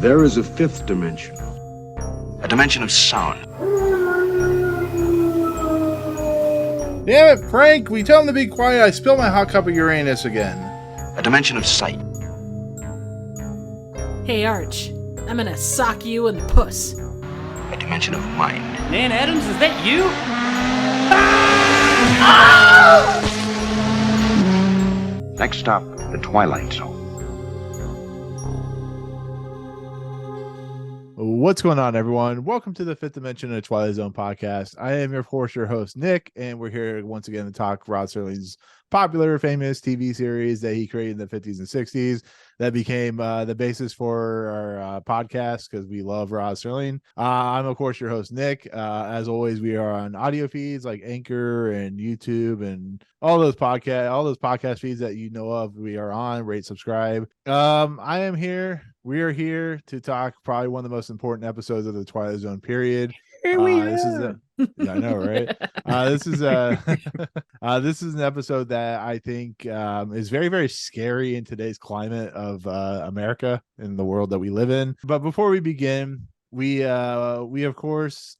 There is a fifth dimension. A dimension of sound. Damn it, Frank! We tell him to be quiet. I spilled my hot cup of Uranus again. A dimension of sight. Hey, Arch. I'm gonna sock you in the puss. A dimension of mind. Nan Adams, is that you? Next stop, the Twilight Zone. What's going on, everyone? Welcome to the Fifth Dimension of the Twilight Zone podcast. I am, of course, your host, Nick, and we're here once again to talk Rod Serling's popular, famous TV series that he created in the 50s and 60s that became the basis for our podcast because we love Rod Serling. I'm, of course, your host, Nick. As always, we are on audio feeds like Anchor and YouTube and all those podcast feeds that you know of. We are on. Rate, subscribe. I am here. We are here to talk probably one of the most important episodes of the Twilight Zone period. Yeah, I know, right? This is an episode that I think is very, very scary in today's climate of America and the world that we live in. But before we begin, I am of course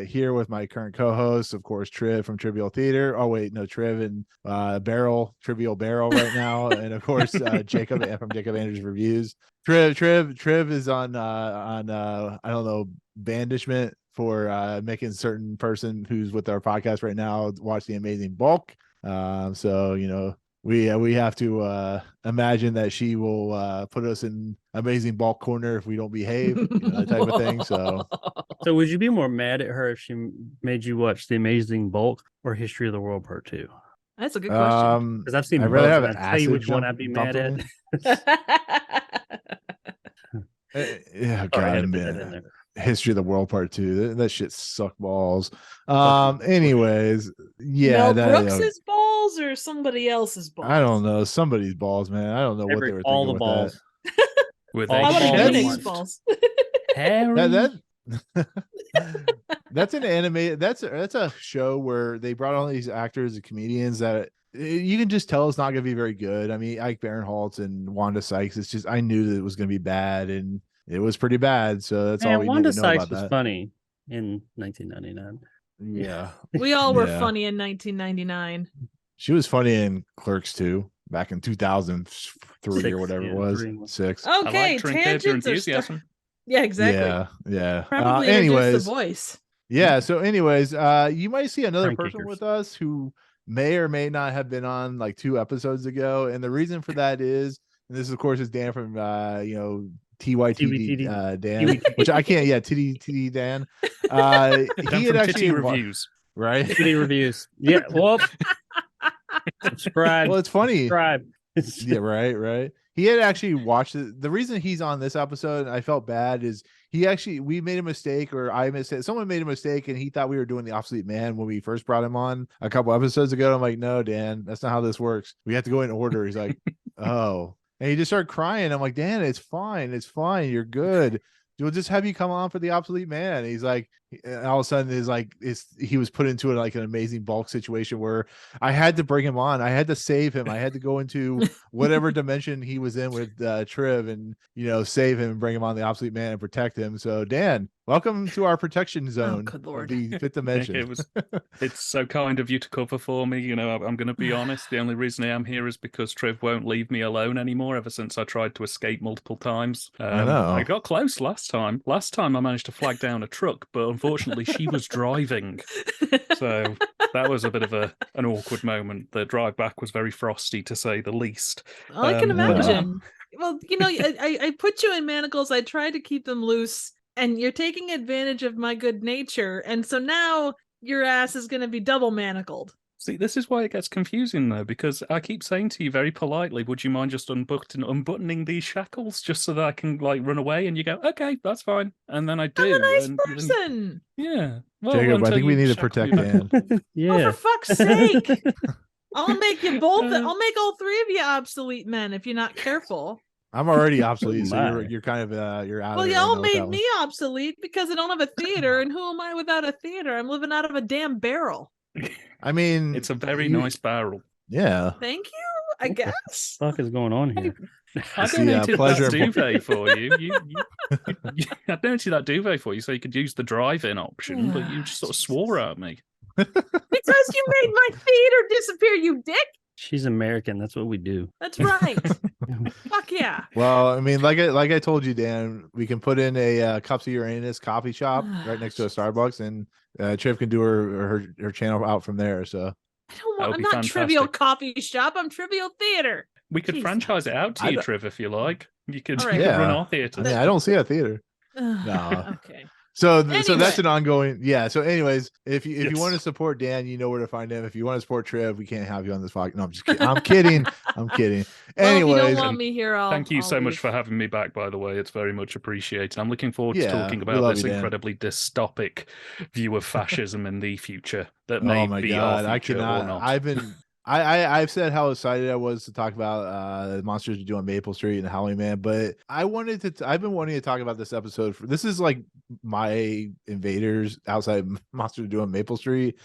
here with my current co-host, of course, Triv from Trivial Theater. Oh wait, no, Triv and Trivial Barrel right now, and of course Jacob from Jacob Andrews Reviews. Triv is on I don't know, bandishment for making certain person who's with our podcast right now watch The Amazing Bulk. So you know, we have to imagine that she will put us in Amazing Bulk corner if we don't behave, that type of thing. So would you be more mad at her if she made you watch The Amazing Bulk or History of the World Part 2? That's a good question. Because I've seen I'd both, rather have and an I'd tell you acid which one I'd be mad at. yeah, Sorry, I had God, to put that in man. there. History of the World Part 2. That shit sucked balls. Anyways, yeah, Mel Brooks's balls or somebody else's balls? I don't know, somebody's balls, man. I don't know what they were thinking all the with balls. that. How about Jensen's balls? balls? That's an animated. That's a show where they brought all these actors and comedians that you can just tell it's not going to be very good. I mean, Ike Barinholtz and Wanda Sykes. It's just I knew that it was going to be bad, and it was pretty bad. So that's all we Wanda need to know Sykes about was that. funny in 1999. Yeah, We all were funny in 1999. she was funny in Clerks 2 back in 2003 or whatever it was. 6. Okay, tangents are yeah, exactly. Yeah. Probably anyways, the voice. Yeah. So, anyways, you might see another Prank person kickers. with us who may or may not have been on like 2 episodes ago, and the reason for that is, and this, of course, is Dan from TYTD Dan, which I can't. Yeah, TD Dan. He had actually Reviews, right? TYTD Reviews. Yeah. Well, subscribe. Well, it's funny. Subscribe. Yeah, right. He had actually watched it. The reason he's on this episode, and I felt bad, is we made a mistake, or someone made a mistake, and he thought we were doing the Obsolete Man when we first brought him on a couple episodes ago. I'm like, no, Dan, that's not how this works. We have to go in order. He's like, oh, and he just started crying. I'm like, Dan, it's fine, you're good. We'll just have you come on for the Obsolete Man. He's like, and all of a sudden he was put into like an Amazing Bulk situation where I had to bring him on. I had to save him. I had to go into whatever dimension he was in with Triv and, save him and bring him on the Obsolete Man and protect him. So Dan, welcome to our protection zone. Good Lord. Of the fifth dimension. It's so kind of you to cover for me. I'm going to be honest. The only reason I am here is because Triv won't leave me alone anymore ever since I tried to escape multiple times. I know. I got close last time. Last time I managed to flag down a truck, but unfortunately she was driving. So that was a bit of an awkward moment. The drive back was very frosty, to say the least. I can imagine. Well, I put you in manacles. I tried to keep them loose, and you're taking advantage of my good nature. And so now your ass is going to be double manacled. See, this is why it gets confusing, though, because I keep saying to you very politely, would you mind just unbuttoning these shackles just so that I can, run away? And you go, okay, that's fine. And then I do. I'm a nice person. Yeah. Well, Jacob, I think we need to protect Dan. Yeah. Oh, for fuck's sake. I'll make you both. I'll make all 3 of you obsolete men if you're not careful. I'm already obsolete, so you're kind of you're out. Well, of it y'all right made now with me obsolete because I don't have a theater, and who am I without a theater? I'm living out of a damn barrel. I mean, it's a very nice barrel. Yeah. Thank you, I guess. What the fuck is going on here? I It's the, donated pleasure that of- duvet for you. I donated that duvet for you so you could use the drive-in option, but you just sort of swore at me. Because you made my theater disappear, you dick. She's American. That's what we do. That's right. Fuck yeah. Well, I mean, like I told you, Dan, we can put in a Cups of Uranus coffee shop right next to a Starbucks, and Triv can do her channel out from there. So I don't That want. would I'm be not fantastic. Trivial Coffee Shop. I'm Trivial Theater. We could Jeez. franchise it out to I you, don't- Triv, if you like. You could, All right. you could run Yeah. our theatre. I mean, I don't see a theater. No. Okay. So that's Anyway. an ongoing. Yeah. So, anyways, if you Yes. want to support Dan, you know where to find him. If you want to support Trev, we can't have you on this podcast. No, I'm just kidding. I'm kidding. I'm kidding. Well, if you Anyways, don't want me here, Thank you I'll so much leave. for having me back, by the way. It's very much appreciated. I'm looking forward to Yeah, talking we about love this you, Dan. incredibly dystopic view of fascism in the future that may oh my be god, our I future or cannot. not. I've said how excited I was to talk about the monsters to do on Maple Street and Howling Man, but I've been wanting to talk about this episode. This is like my invaders outside monsters to do on Maple Street.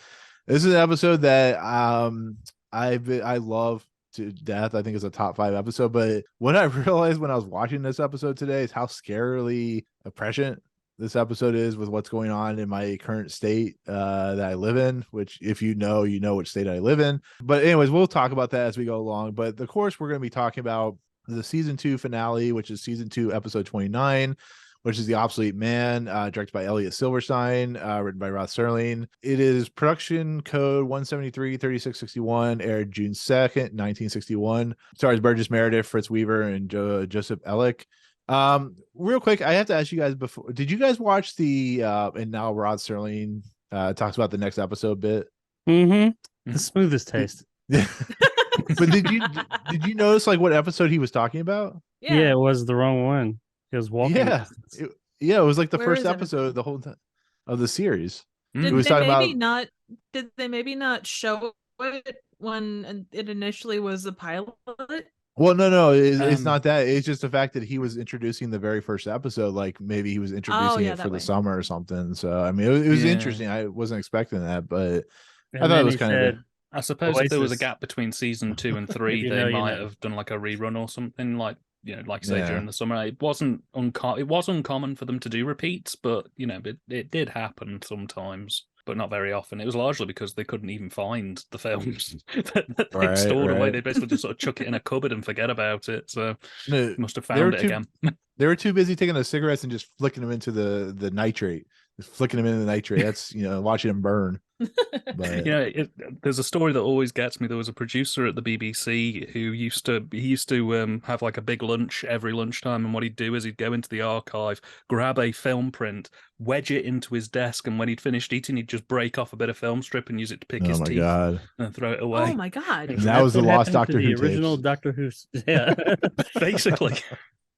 This is an episode that I love to death. I think it's a top 5 episode. But what I realized when I was watching this episode today is how scarily prescient this episode is with what's going on in my current state that I live in, which if you know which state I live in. But anyways, we'll talk about that as we go along. But of course, we're going to be talking about the season 2 finale, which is season 2, episode 29, which is The Obsolete Man, directed by Elliott Silverstein, written by Rod Serling. It is production code 173-3661, aired June 2nd, 1961. Stars Burgess Meredith, Fritz Weaver, and Josip Elic. Real quick, I have to ask you guys before, did you guys watch the and now Rod Serling talks about the next episode bit? Mm-hmm. The smoothest taste. But did you notice like what episode he was talking about? Yeah, it was the wrong one. It was walking. Yeah. It was like the Where first is it? episode the whole time of the series. Did was they talking maybe about- not? Did they maybe not show it when it initially was the pilot? Well, no, it's Um, not that. It's just the fact that he was introducing the very first episode, like maybe he was introducing yeah, it that for the way. summer or something. So I mean, it was Yeah. interesting. I wasn't expecting that, but And I thought then it was he kind of said, I suppose if there was a Oasis. gap between season 2 and 3, you they know, you might know. have done like a rerun or something, like like say Yeah. during the summer. It wasn't it was uncommon for them to do repeats, but it did happen sometimes, but not very often. It was largely because they couldn't even find the films that they'd Right, stored away. right. They basically just sort of chuck it in a cupboard and forget about it. So no, they must have They were found it too- again. they were too busy taking the cigarettes and just flicking them into the nitrate. Just flicking them into the nitrate. That's watching them burn. But There's a story that always gets me. There was a producer at the BBC who used to have like a big lunch every lunchtime, and what he'd do is he'd go into the archive, grab a film print, wedge it into his desk, and when he'd finished eating, he'd just break off a bit of film strip and use it to pick oh his my teeth god, and throw it away. Oh my god! And that was the lost happened to Doctor the Who original tapes. Doctor Who. Yeah. Basically,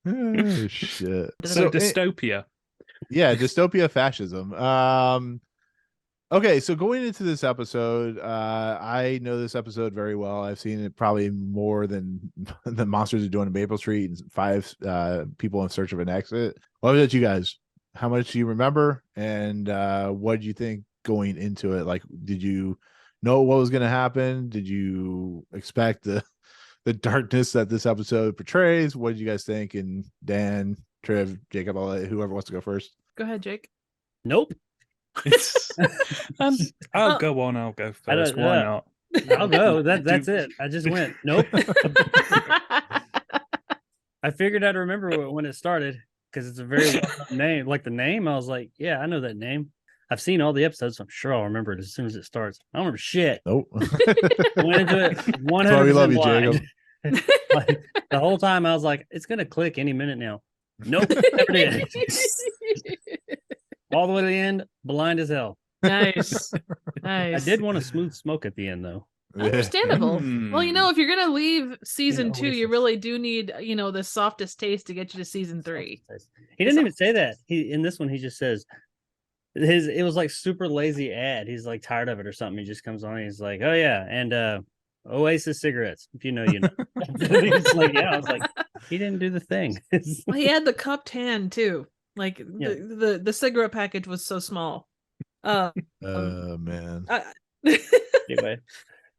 Oh, shit. so dystopia. Yeah, dystopia fascism. Okay, so going into this episode, I know this episode very well. I've seen it probably more than the monsters are doing in Maple Street and 5 people in search of an exit. What about you guys? How much do you remember, and what did you think going into it? Like, did you know what was going to happen? Did you expect the darkness that this episode portrays? What did you guys think? And Dan, Trev, Jacob, I'll let whoever wants to go first. Go ahead, Jake. Nope. I'll go on. I'll go I don't- first. Why not? I'll go. That's it. I just went. Nope. I figured I'd remember when it started because it's a very well-known name. Like the name, I was like, yeah, I know that name. I've seen all the episodes, so I'm sure I'll remember it as soon as it starts. I don't remember shit. Nope. I went into it 100% That's why we love you, blind. Jacob. Like, the whole time I was like, it's gonna click any minute now. Nope, never did. All the way to the end, blind as hell. Nice. I Nice. did want a smooth smoke at the end though. Understandable. Hmm. Well, if you're gonna leave season 2, you Oasis. really do need, the softest taste to get you to season 3. He didn't even say that. He in this one he just says it was like super lazy ad. He's like tired of it or something. He just comes on and he's like, oh yeah, and Oasis cigarettes. If you know, you know. He's like, yeah, I was like, he didn't do the thing. Well, he had the cupped hand too. Like Yeah. the cigarette package was so small. Oh man. I- Anyway.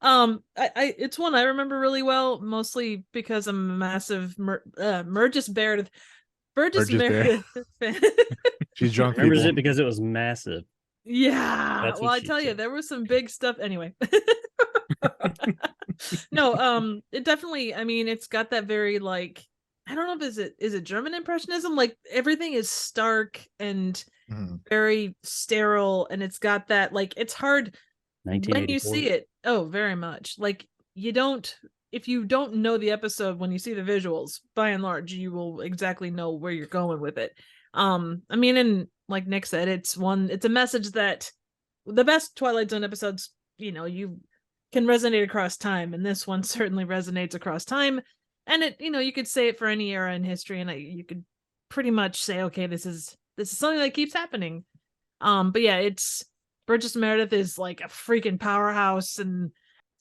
I it's one I remember really well, mostly because I'm a massive Burgess Meredith fan. She's drunk. Remembers People. it because it was massive. Yeah. That's Well, what I she tell you, said. there was some big stuff. Anyway. No, it definitely, I mean, it's got that very like, I don't know if is it German impressionism? Like everything is stark and very sterile, and it's got that like it's hard when you 1984. see it. Oh, very much. Like if you don't know the episode when you see the visuals, by and large, you will exactly know where you're going with it. I mean, and like Nick said, it's a message that the best Twilight Zone episodes, you can resonate across time, and this one certainly resonates across time. And it, you could say it for any era in history, and you could pretty much say, okay, this is something that keeps happening. But yeah, it's Burgess Meredith is like a freaking powerhouse, and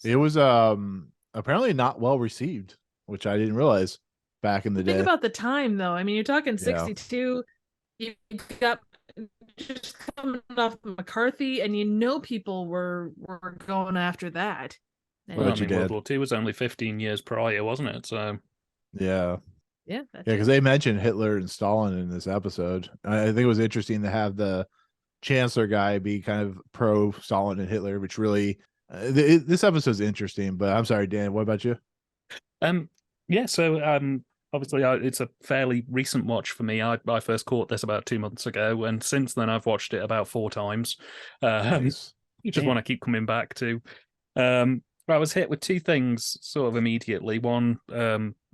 it was apparently not well received, which I didn't realize back in the day. Think about the time, though. I mean, you're talking 62. You got just coming off McCarthy, and people were going after that. Well, I mean, World War II was only 15 years prior, wasn't it? So yeah, that's because they mentioned Hitler and Stalin in this episode. I think it was interesting to have the Chancellor guy be kind of pro Stalin and Hitler, which really this episode's interesting. But I'm sorry, Dan, what about you? Yeah, so obviously it's a fairly recent watch for me. I first caught this about 2 months ago, and since then I've watched it about 4 times. Nice. You just want to keep coming back to. I was hit with 2 things sort of immediately. One,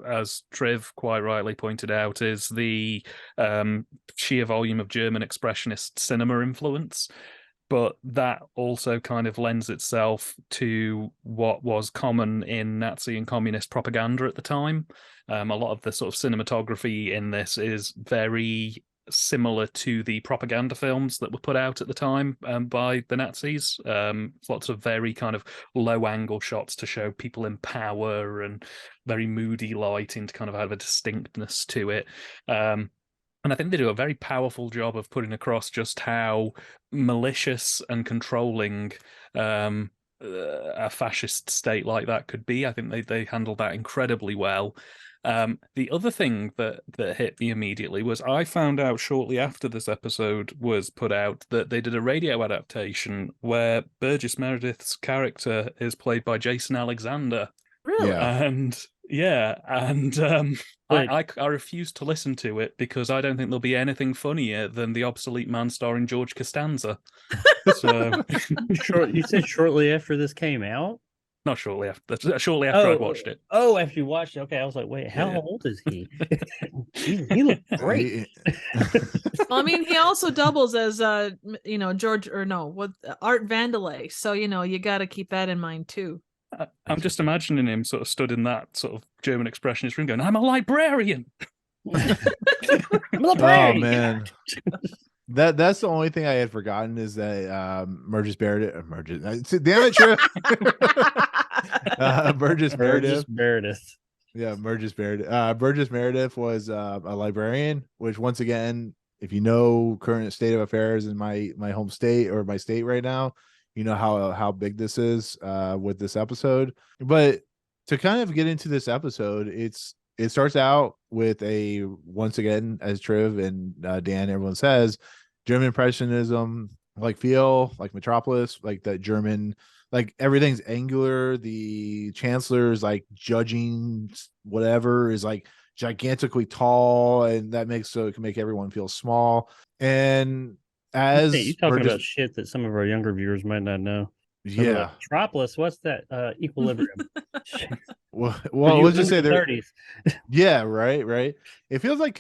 as Triv quite rightly pointed out, is the sheer volume of German expressionist cinema influence. But that also kind of lends itself to what was common in Nazi and communist propaganda at the time. A lot of the sort of cinematography in this is very similar to the propaganda films that were put out at the time by the Nazis. Lots of very kind of low angle shots to show people in power, and very moody lighting to kind of have a distinctness to it. And I think they do a very powerful job of putting across just how malicious and controlling a fascist state like that could be. I think they handled that incredibly well. The other thing that hit me immediately was I found out shortly after this episode was put out that they did a radio adaptation where Burgess Meredith's character is played by Jason Alexander. Really? Yeah. I refuse to listen to it because I don't think there'll be anything funnier than the Obsolete Man starring George Costanza. So You said shortly after this came out? Not shortly after. Shortly after I'd watched it. Oh, after you watched it. Okay, I was like, wait, how old is he? he looked great. Well, I mean, he also doubles as George Art Vandelay. So you got to keep that in mind too. I'm just imagining him sort of stood in that sort of German expressionist room going, "I'm a librarian." I'm a librarian. Oh man. That's the only thing I had forgotten is that Burgess Meredith. Damn it, Trip. Burgess Meredith. Yeah, Burgess Meredith. Burgess Meredith was a librarian, which once again, if you know current state of affairs in my home state or my state right now, you know how big this is with this episode. But to kind of get into this episode, it starts out with once again, as Triv and Dan, everyone says, German impressionism, like feel like Metropolis, like that German, like everything's angular. The chancellor is like judging whatever is like gigantically tall, and that it can make everyone feel small. And as you're talking about shit that some of our younger viewers might not know. Yeah, Metropolis. What's that? Equilibrium. well, let's just say there. 30s. Yeah, right. It feels like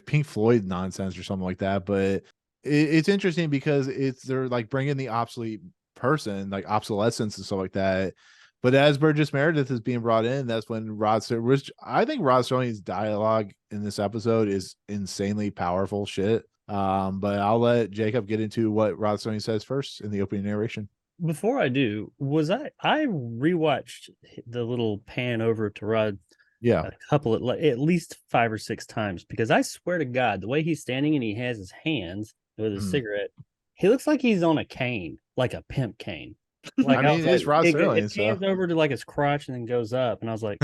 Pink Floyd nonsense or something like that. But it's interesting because they're like bringing the obsolete person, like obsolescence and stuff like that. But as Burgess Meredith is being brought in, that's when I think Rod Serling's dialogue in this episode is insanely powerful shit. But I'll let Jacob get into what Rod Serling says first in the opening narration. Before I do, I rewatched the little pan over to Rod a couple at least 5 or 6 times, because I swear to God, the way he's standing and he has his hands with his cigarette, he looks like he's on a cane, like a pimp cane. Like, I mean, it's Rod Serling, it so pans over to like his crotch and then goes up, and I was like,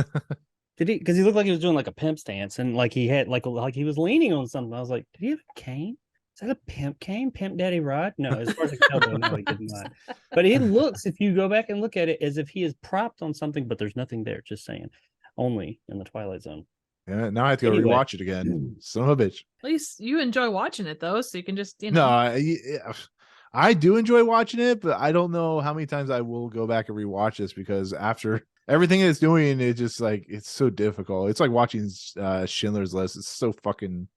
did he? Because he looked like he was doing like a pimp stance, and like he had like he was leaning on something. I was like, did he have a cane? Is that a pimp cane? Pimp Daddy Rod? No, as far as I can tell, though, no, he did not. But he looks, if you go back and look at it, as if he is propped on something, but there's nothing there. Just saying, only in the Twilight Zone. yeah, now I have to go Anyway. rewatch it again. Son of a bitch. At least you enjoy watching it though, so you can just No, I do enjoy watching it, but I don't know how many times I will go back and rewatch this because after everything it's doing, it just like it's so difficult. It's like watching Schindler's List. It's so fucking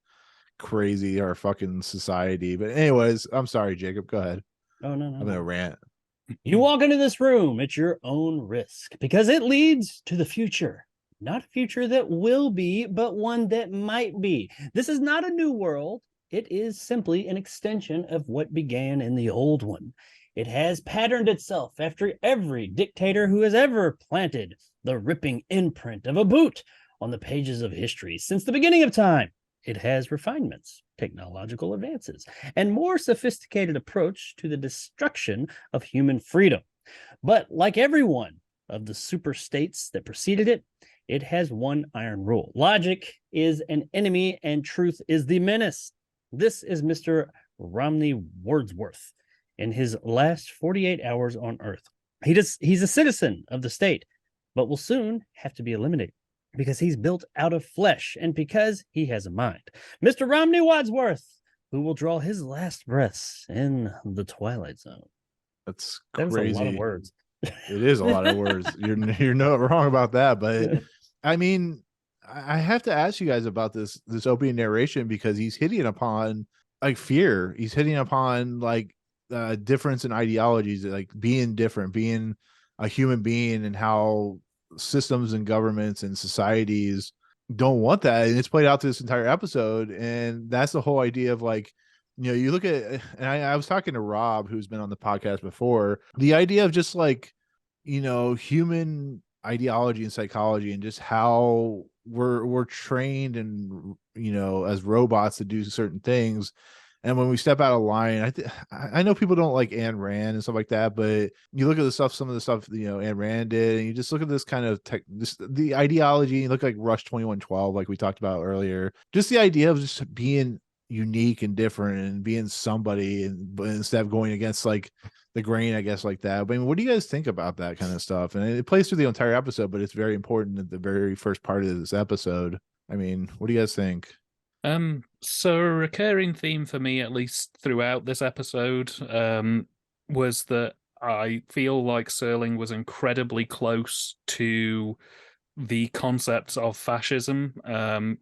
crazy, our fucking society. But anyways, I'm sorry, Jacob. Go ahead. Oh no, I'm gonna rant. You walk into this room at your own risk because it leads to the future. Not a future that will be, but one that might be. This is not a new world. It is simply an extension of what began in the old one. It has patterned itself after every dictator who has ever planted the ripping imprint of a boot on the pages of history since the beginning of time. It has refinements, technological advances, and more sophisticated approach to the destruction of human freedom. But like every one of the super states that preceded it, it has one iron rule. Logic is an enemy and truth is the menace. This is Mr. Romney Wordsworth in his last 48 hours on Earth. He's a citizen of the state, but will soon have to be eliminated because he's built out of flesh and because he has a mind. Mr. Romney Wadsworth, who will draw his last breaths in the Twilight Zone. That's That crazy. was a lot of words. It is a lot of words. You're not wrong about that, but I mean, I have to ask you guys about this opening narration because he's hitting upon like fear. He's hitting upon like difference in ideologies, like being different, being a human being, and how systems and governments and societies don't want that. And it's played out to this entire episode. And that's the whole idea of like, you know, you look at, and I was talking to Rob, who's been on the podcast before, the idea of just like, you know, human ideology and psychology and just how we're trained and, you know, as robots to do certain things. And when we step out of line, I know people don't like Ayn Rand and stuff like that, but you look at some of the stuff, you know, Ayn Rand did, and you just look at this kind of the ideology, you look like Rush 2112, like we talked about earlier, just the idea of just being unique and different and being somebody, and instead of going against like the grain, I guess, like that. But I mean, what do you guys think about that kind of stuff? And it plays through the entire episode, but it's very important at the very first part of this episode. I mean, what do you guys think? So a recurring theme for me, at least throughout this episode, was that I feel like Serling was incredibly close to the concepts of fascism,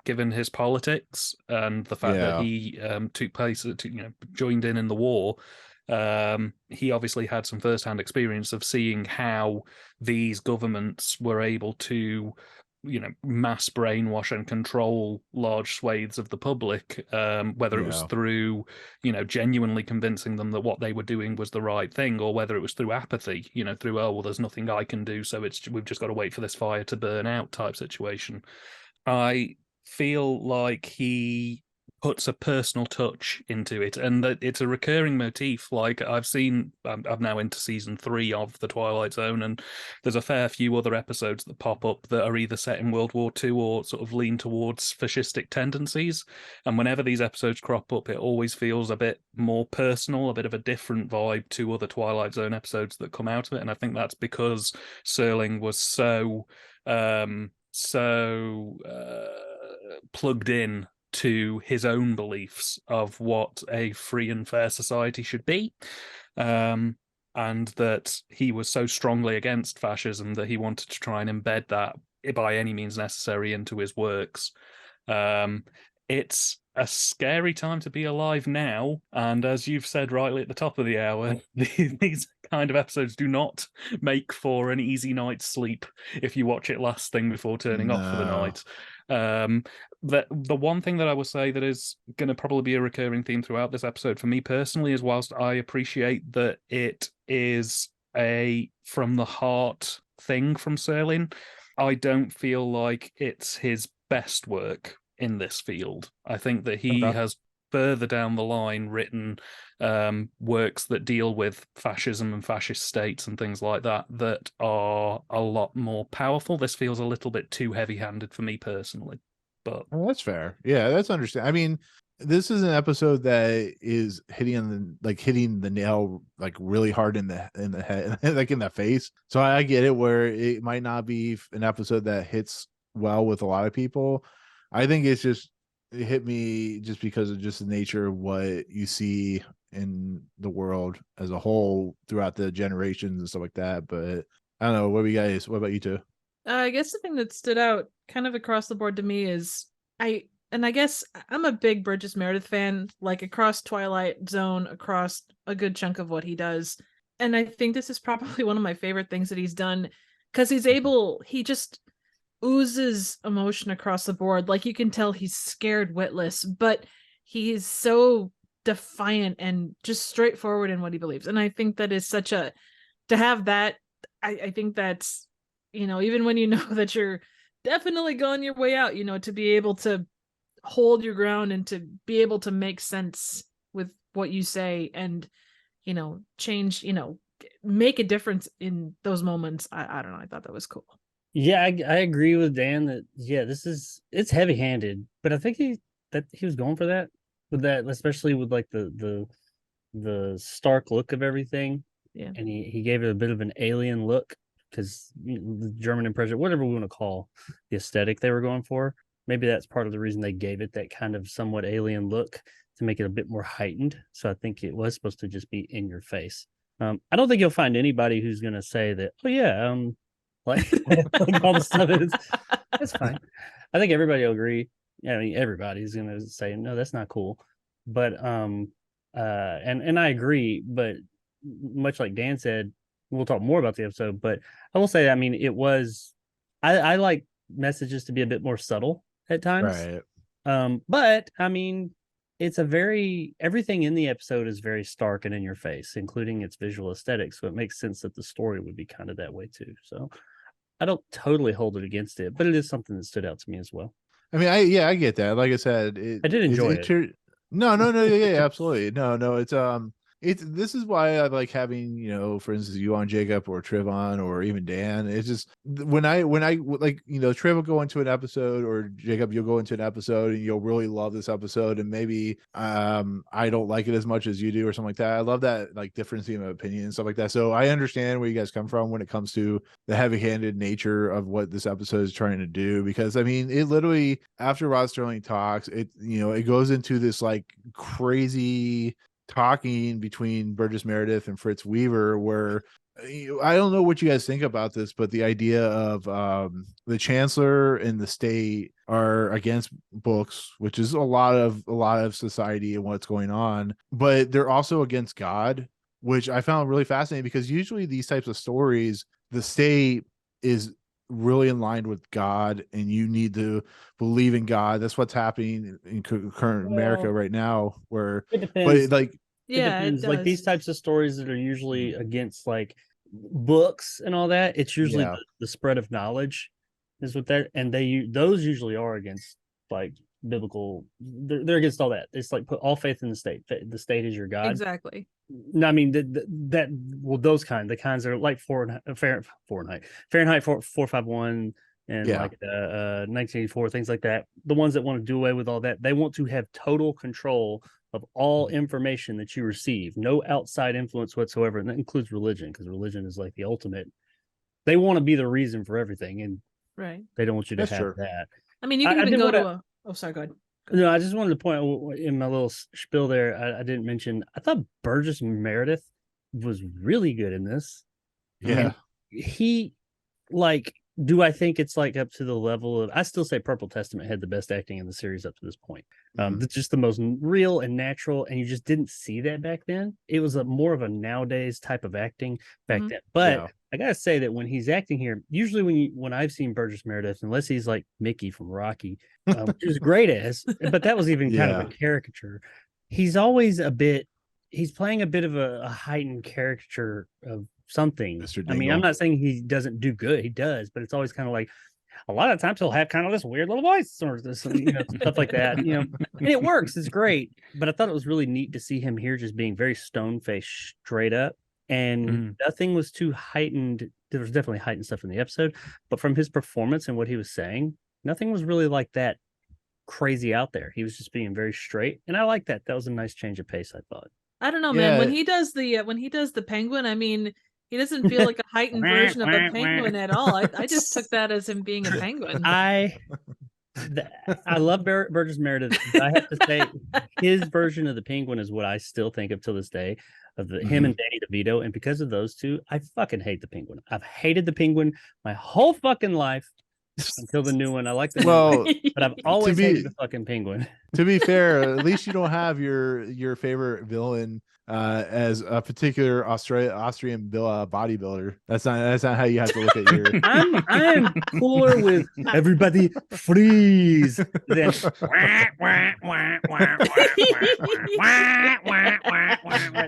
given his politics and the fact that he joined in the war. He obviously had some first-hand experience of seeing how these governments were able to, you know, mass brainwash and control large swathes of the public, whether it was through, you know, genuinely convincing them that what they were doing was the right thing, or whether it was through apathy, you know, through, oh, well, there's nothing I can do, so we've just got to wait for this fire to burn out type situation. I feel like he puts a personal touch into it, and that it's a recurring motif. Like I'm now into season 3 of the Twilight Zone, and there's a fair few other episodes that pop up that are either set in World War II or sort of lean towards fascistic tendencies. And whenever these episodes crop up, it always feels a bit more personal, a bit of a different vibe to other Twilight Zone episodes that come out of it. And I think that's because Serling was so plugged in to his own beliefs of what a free and fair society should be, and that he was so strongly against fascism that he wanted to try and embed that by any means necessary into his works. It's a scary time to be alive now, and as you've said rightly at the top of the hour, these kind of episodes do not make for an easy night's sleep if you watch it last thing before turning off for the night. The one thing that I will say that is going to probably be a recurring theme throughout this episode for me personally is, whilst I appreciate that it is a from the heart thing from Serling, I don't feel like it's his best work in this field. I think that he has further down the line written works that deal with fascism and fascist states and things like that are a lot more powerful. This feels a little bit too heavy-handed for me personally, but that's fair. Yeah, that's understandable. I mean, this is an episode that is hitting the nail like really hard in the head, like in the face. So I get it where it might not be an episode that hits well with a lot of people. I think it hit me just because of just the nature of what you see in the world as a whole throughout the generations and stuff like that. But I don't know. What about you two? I guess the thing that stood out kind of across the board to me is I guess I'm a big Burgess Meredith fan, like across Twilight Zone, across a good chunk of what he does. And I think this is probably one of my favorite things that he's done, because he just oozes emotion across the board. Like, you can tell he's scared witless, but he's so defiant and just straightforward in what he believes. And I think that is to have that, I think that's, even when you know that you're definitely going your way out, to be able to hold your ground and to be able to make sense with what you say and, change, make a difference in those moments. I don't know. I thought that was cool. Yeah, I agree with Dan that, it's heavy handed, but I think he was going for that with that, especially with like the stark look of everything. Yeah. And he gave it a bit of an alien look because the German impression, whatever we want to call the aesthetic they were going for, maybe that's part of the reason they gave it that kind of somewhat alien look to make it a bit more heightened. So I think it was supposed to just be in your face. I don't think you'll find anybody who's going to say that, oh yeah, like all the stuff is, that's fine. I think everybody will agree. I mean, everybody's going to say, no, that's not cool. But, and I agree, but much like Dan said, we'll talk more about the episode, but I will say, I mean, I like messages to be a bit more subtle at times. Right. But I mean, everything in the episode is very stark and in your face, including its visual aesthetics. So it makes sense that the story would be kind of that way too. So I don't totally hold it against it, but it is something that stood out to me as well. I mean, I get that. Like I said, I did enjoy it. No, yeah, absolutely. No, this is why I like having, for instance, you on Jacob or Trivon or even Dan. It's just when I like, Triv will go into an episode, or Jacob, you'll go into an episode and you'll really love this episode, and maybe I don't like it as much as you do or something like that. I love that like difference in opinion and stuff like that. So I understand where you guys come from when it comes to the heavy-handed nature of what this episode is trying to do, because I mean, it literally, after Rod Serling talks, it goes into this like crazy talking between Burgess Meredith and Fritz Weaver, where I don't know what you guys think about this, but the idea of the chancellor and the state are against books, which is a lot of society and what's going on, but they're also against God, which I found really fascinating, because usually these types of stories, the state is really in line with God, and you need to believe in God. That's what's happening in current America right now, where it depends. But like, yeah, it depends. Like these types of stories that are usually against like books and all that, it's usually the spread of knowledge is what that, and those usually are against like biblical. They're against all that. It's like put all faith in the state. The state is your God. Exactly. No, I mean those the kinds that are like Fahrenheit 451 and like 1984, things like that. The ones that want to do away with all that, they want to have total control of all information that you receive, no outside influence whatsoever, and that includes religion, because religion is like the ultimate. They want to be the reason for everything, and they don't want you to have that. I mean, you can even go to oh, sorry, go ahead. No, I just wanted to point out in my little spiel there, I didn't mention, I thought Burgess Meredith was really good in this. Yeah. And he, like, do I think it's like up to the level of, I still say Purple Testament had the best acting in the series up to this point. It's just the most real and natural, and you just didn't see that back then. It was more of a nowadays type of acting back then. But I gotta say that when he's acting here, usually when I've seen Burgess Meredith, unless he's like Mickey from Rocky, which he was great as, but that was even kind of a caricature. He's always he's playing a bit of a heightened caricature of something. I mean, I'm not saying he doesn't do good. He does, but it's always kind of like, a lot of times he'll have kind of this weird little voice or this, stuff like that, and it works. It's great. But I thought it was really neat to see him here just being very stone-faced straight up. And nothing was too heightened. There was definitely heightened stuff in the episode, but from his performance and what he was saying, nothing was really like that crazy out there. He was just being very straight. And I like that. That was a nice change of pace, I thought. I don't know, man. When he does the penguin, I mean, he doesn't feel like a heightened version of a penguin at all. I just took that as him being a penguin. I love Burgess Meredith. But I have to say, his version of the penguin is what I still think of till this day, of him and Danny DeVito. And because of those two, I fucking hate the penguin. I've hated the penguin my whole fucking life until the new one. I like the new one, but I've always hated the fucking penguin. To be fair, at least you don't have your favorite villain as a particular Austrian bodybuilder. That's not how you have to look at your. I'm cooler with everybody freeze than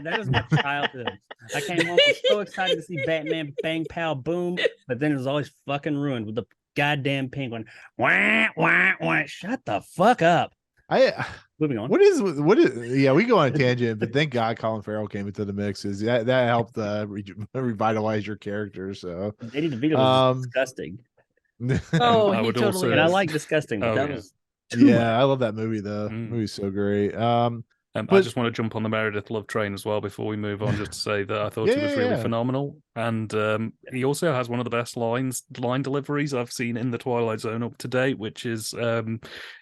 that was my childhood. I came home so excited to see Batman Bang Pow Boom, but then it was always fucking ruined with the goddamn penguin. Shut the fuck up. Moving on. What is yeah, we go on a tangent, but thank God Colin Farrell came into the mix. That helped revitalize your character. So Danny DeVito was disgusting. Oh, I he would totally also- And I like disgusting, but that was I love that movie though. Movie's so great. I just want to jump on the Meredith love train as well before we move on, just to say that I thought it was really phenomenal. And he also has one of the best line deliveries I've seen in the Twilight Zone up to date, which is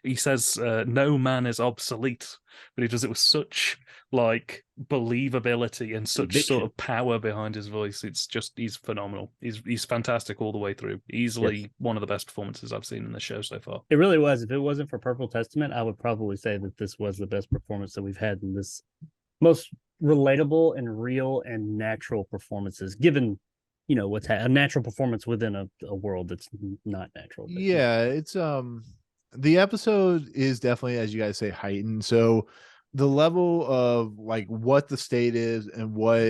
he says, "No man is obsolete," but he does it with such like believability and such sort of power behind his voice. It's just, he's phenomenal. He's fantastic all the way through. Easily one of the best performances I've seen in the show so far. It really was. If it wasn't for Purple Testament, I would probably say that this was the best performance that we've had in this most relatable and real and natural performances, given what's a natural performance within a world that's not natural. Yeah, it's the episode is definitely, as you guys say, heightened. So the level of like what the state is and what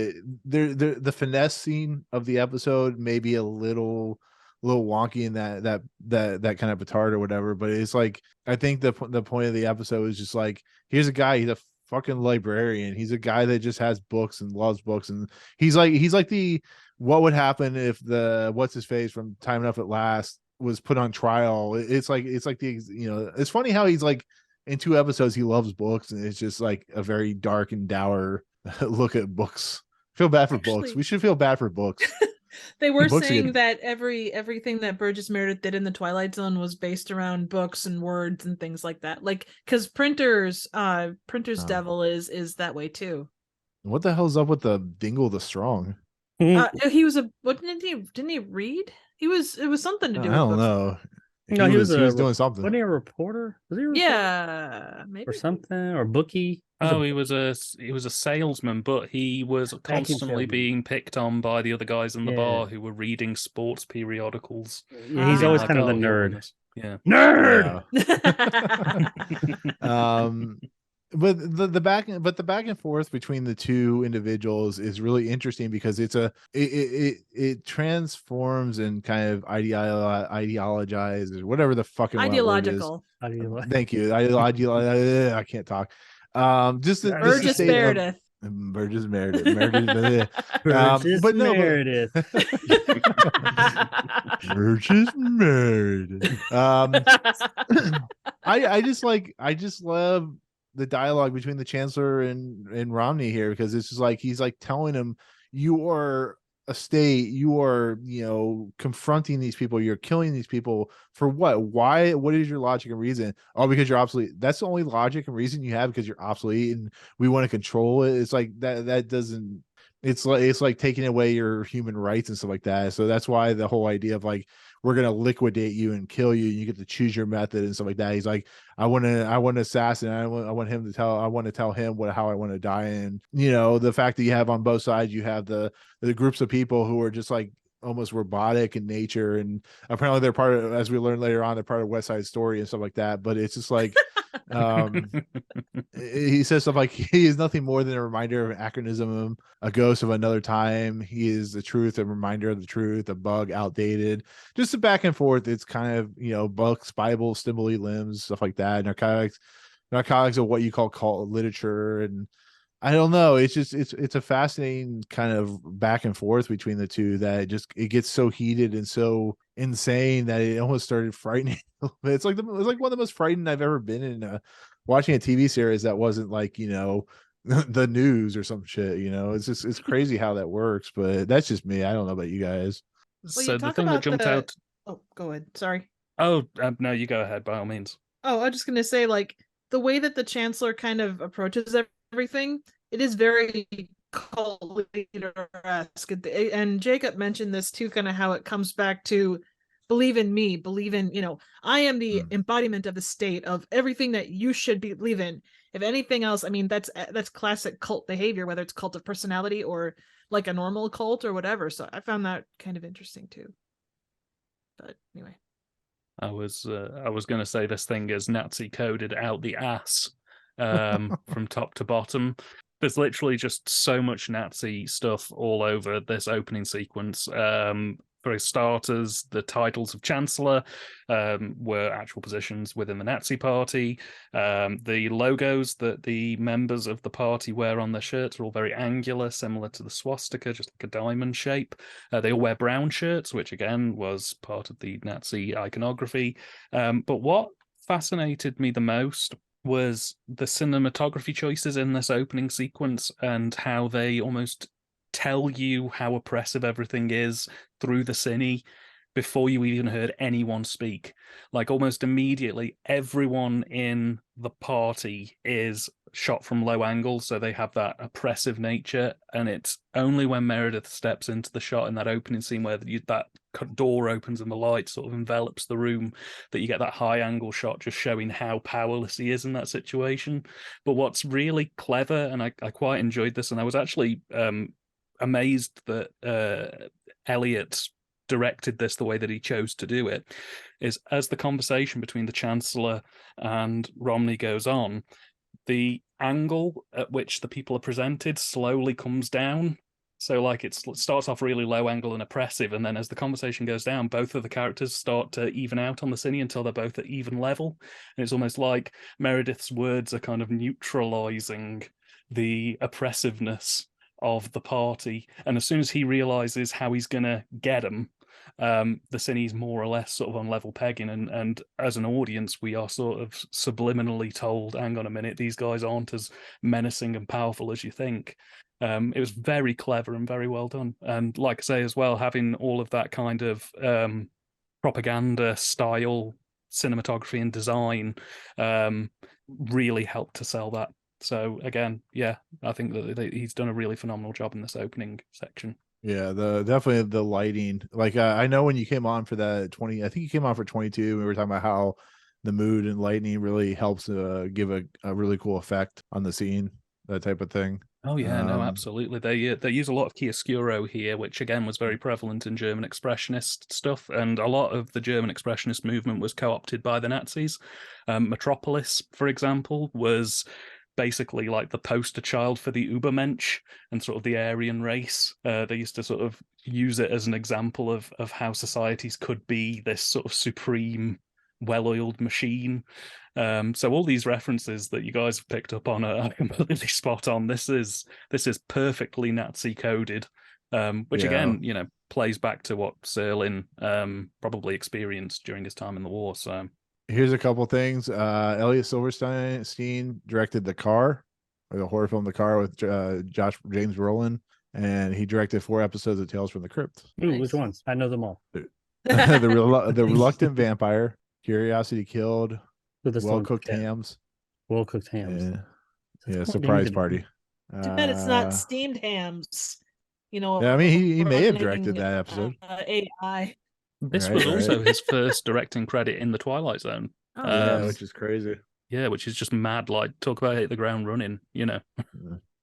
the finesse scene of the episode may be a little wonky in that kind of petard or whatever, but it's like, I think the point of the episode is just like, here's a guy, he's a fucking librarian, he's a guy that just has books and loves books, and he's like the what would happen if the what's his face from Time Enough at Last was put on trial. It's like the it's funny how he's like, in 2 episodes he loves books, and it's just like a very dark and dour look at books. Feel bad for books. We should feel bad for books. They were saying that everything that Burgess Meredith did in the Twilight Zone was based around books and words and things like that. Like, because Printer's Devil is that way too. What the hell's up with the Dingle the Strong? He was didn't he read? It was something to do with I don't books. know. No, he was doing something. Wasn't he a reporter? Was he a reporter? Yeah, maybe. Or something, or bookie? He was a salesman, but he was constantly being picked on by the other guys in the bar who were reading sports periodicals. Yeah, he's always kind of the nerd. Yeah, nerd. But the back and forth between the two individuals is really interesting, because it transforms and kind of ideologizes, whatever the fucking ideological. Thank you. I can't talk. Burgess Meredith. Burgess Meredith. Burgess Meredith. Burgess Meredith. I just love the dialogue between the Chancellor and Romney here, because it's just like, he's like telling him, you are a state, you are, confronting these people, you're killing these people for what? Why? What is your logic and reason? Oh, because you're obsolete. That's the only logic and reason you have, because you're obsolete and we want to control it. It's like that doesn't, it's like taking away your human rights and stuff like that. So that's why the whole idea of like, we're gonna liquidate you and kill you, and you get to choose your method and stuff like that. He's like, I want to assassin. I want him to tell. I want to tell him how I want to die. And the fact that you have on both sides, you have the groups of people who are just like almost robotic in nature, and apparently they're part of, as we learn later on, they're part of West Side Story and stuff like that. But it's just like He says stuff like he is nothing more than a reminder of an anachronism, a ghost of another time. He is the truth, a reminder of the truth, a bug, outdated. Just the back and forth. It's kind of, books, Bible, stimuli, limbs, stuff like that. Narcotics of what you call cult literature, and I don't know. It's just it's a fascinating kind of back and forth between the two that it gets so heated and so insane that it almost started frightening. It's like one of the most frightened I've ever been in watching a TV series that wasn't like the news or some shit. It's crazy how that works, but that's just me. I don't know about you guys. Well, So you the talk thing that about jumped out. Oh, go ahead. Sorry. Oh, no, you go ahead by all means. Oh, I was just going to say, like, the way that the Chancellor kind of approaches everything, it is very cult leader-esque. And Jacob mentioned this too, kind of how it comes back to believe in me, believe in, I am the embodiment of the state of everything that you should believe in. If anything else, I mean, that's classic cult behavior, whether it's cult of personality or like a normal cult or whatever. So I found that kind of interesting too. But anyway. I was going to say this thing is Nazi coded out the ass from top to bottom. There's literally just so much Nazi stuff all over this opening sequence. For starters, the titles of Chancellor were actual positions within the Nazi Party. The logos that the members of the party wear on their shirts are all very angular, similar to the swastika, just like a diamond shape. They all wear brown shirts, which again was part of the Nazi iconography. But what fascinated me the most was the cinematography choices in this opening sequence and how they almost tell you how oppressive everything is through the cine before you even heard anyone speak. Like almost immediately, everyone in the party is shot from low angle, so they have that oppressive nature. And it's only when Meredith steps into the shot in that opening scene where that door opens and the light sort of envelops the room that you get that high angle shot just showing how powerless he is in that situation. But what's really clever, and I quite enjoyed this, and I was actually amazed that Elliott directed this the way that he chose to do it, is as the conversation between the Chancellor and Romney goes on, the angle at which the people are presented slowly comes down. So like it starts off really low angle and oppressive, and then as the conversation goes down, both of the characters start to even out on the cine until they're both at even level. And it's almost like Meredith's words are kind of neutralizing the oppressiveness of the party, and as soon as he realizes how he's gonna get them, the cine's more or less sort of on level pegging, and as an audience we are sort of subliminally told, hang on a minute, these guys aren't as menacing and powerful as you think. It was very clever and very well done, and like I say as well, having all of that kind of propaganda style cinematography and design really helped to sell that. So again, yeah, I think that he's done a really phenomenal job in this opening section. Yeah, definitely the lighting. Like I know when you came on for that 20, I think you came on for 22. We were talking about how the mood and lighting really helps give a really cool effect on the scene, that type of thing. Oh yeah, no, absolutely. They use a lot of chiaroscuro here, which again was very prevalent in German expressionist stuff, and a lot of the German expressionist movement was co-opted by the Nazis. Metropolis, for example, was basically like the poster child for the Übermensch and sort of the Aryan race. They used to sort of use it as an example of how societies could be this sort of supreme, well-oiled machine. So all these references that you guys have picked up on are completely spot on. This is perfectly Nazi coded, which again, plays back to what Serling probably experienced during his time in the war. So here's a couple things. Elliott Silverstein directed The Car, or the horror film The Car with James Brolin, and he directed 4 episodes of Tales from the Crypt. Ooh, nice. Which ones? I know them all. The Reluctant Vampire, Curiosity Killed, Well Cooked Hams. Well Cooked Hams. Yeah, Surprise Party. Too bad it's not steamed hams. Yeah, I mean he may have directed that episode. AI. This was also his first directing credit in the Twilight Zone. Yeah, which is crazy. Yeah, which is just mad. Like, talk about hit the ground running,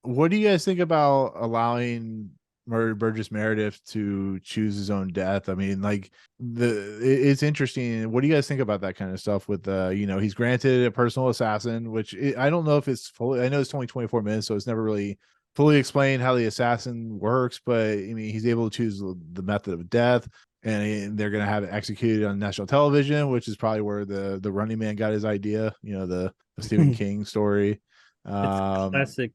What do you guys think about allowing Burgess Meredith to choose his own death. I mean, like it's interesting. What do you guys think about that kind of stuff? With he's granted a personal assassin, which I don't know if it's fully. I know it's only 24 minutes, so it's never really fully explained how the assassin works. But I mean, he's able to choose the method of death, and they're going to have it executed on national television, which is probably where the Running Man got his idea. The Stephen King story. It's classic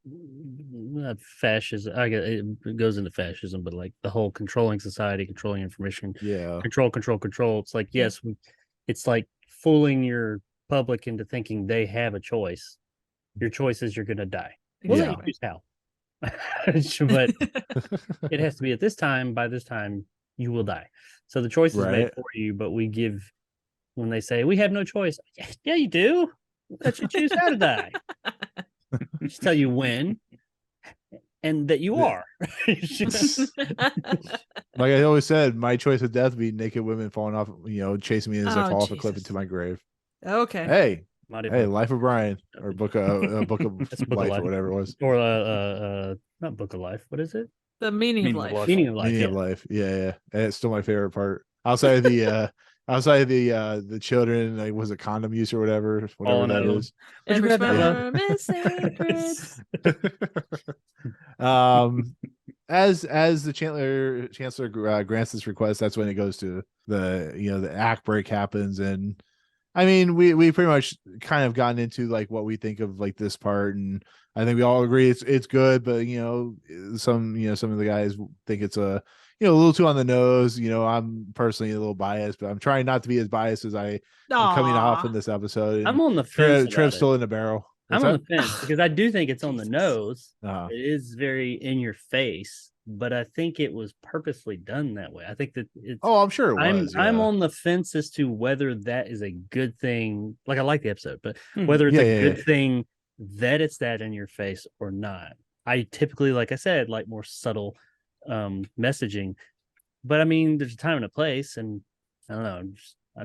not fascism. It goes into fascism, but like the whole controlling society, controlling information, control. It's like, yes, it's like fooling your public into thinking they have a choice. Your choice is you're gonna die. Well, Yeah. you choose how. But it has to be at this time. By this time, you will die. So the choice is made for you, but we give when they say we have no choice. Yeah, you do. That you choose how to die. Just tell you when and that you are. Like I always said, my choice of death would be naked women falling off, chasing me as I fall off a cliff into my grave. Okay. Hey, Book. Life of Brian, or Book of Life, or whatever it was. Or not Book of Life. What is it? The Meaning of Life. Meaning of Life. Meaning of Life. Yeah. And it's still my favorite part. Outside of the children, like was it condom use or whatever that is. As the chancellor grants this request, that's when it goes to the act break happens. And I mean, we pretty much kind of gotten into like what we think of like this part, and I think we all agree it's good, but some of the guys think it's a little too on the nose. I'm personally a little biased, but I'm trying not to be as biased as I am coming off in this episode. I'm on the fence. Trev's still in the barrel. I'm on the fence because I do think it's on the nose. Uh-huh. It is very in your face, but I think it was purposely done that way. I think that it's. Oh, I'm sure it was. I'm on the fence as to whether that is a good thing. Like I like the episode, but whether it's a good thing that it's that in your face or not. I typically, like I said, like more subtle messaging. But I mean, there's a time and a place, and I don't know. I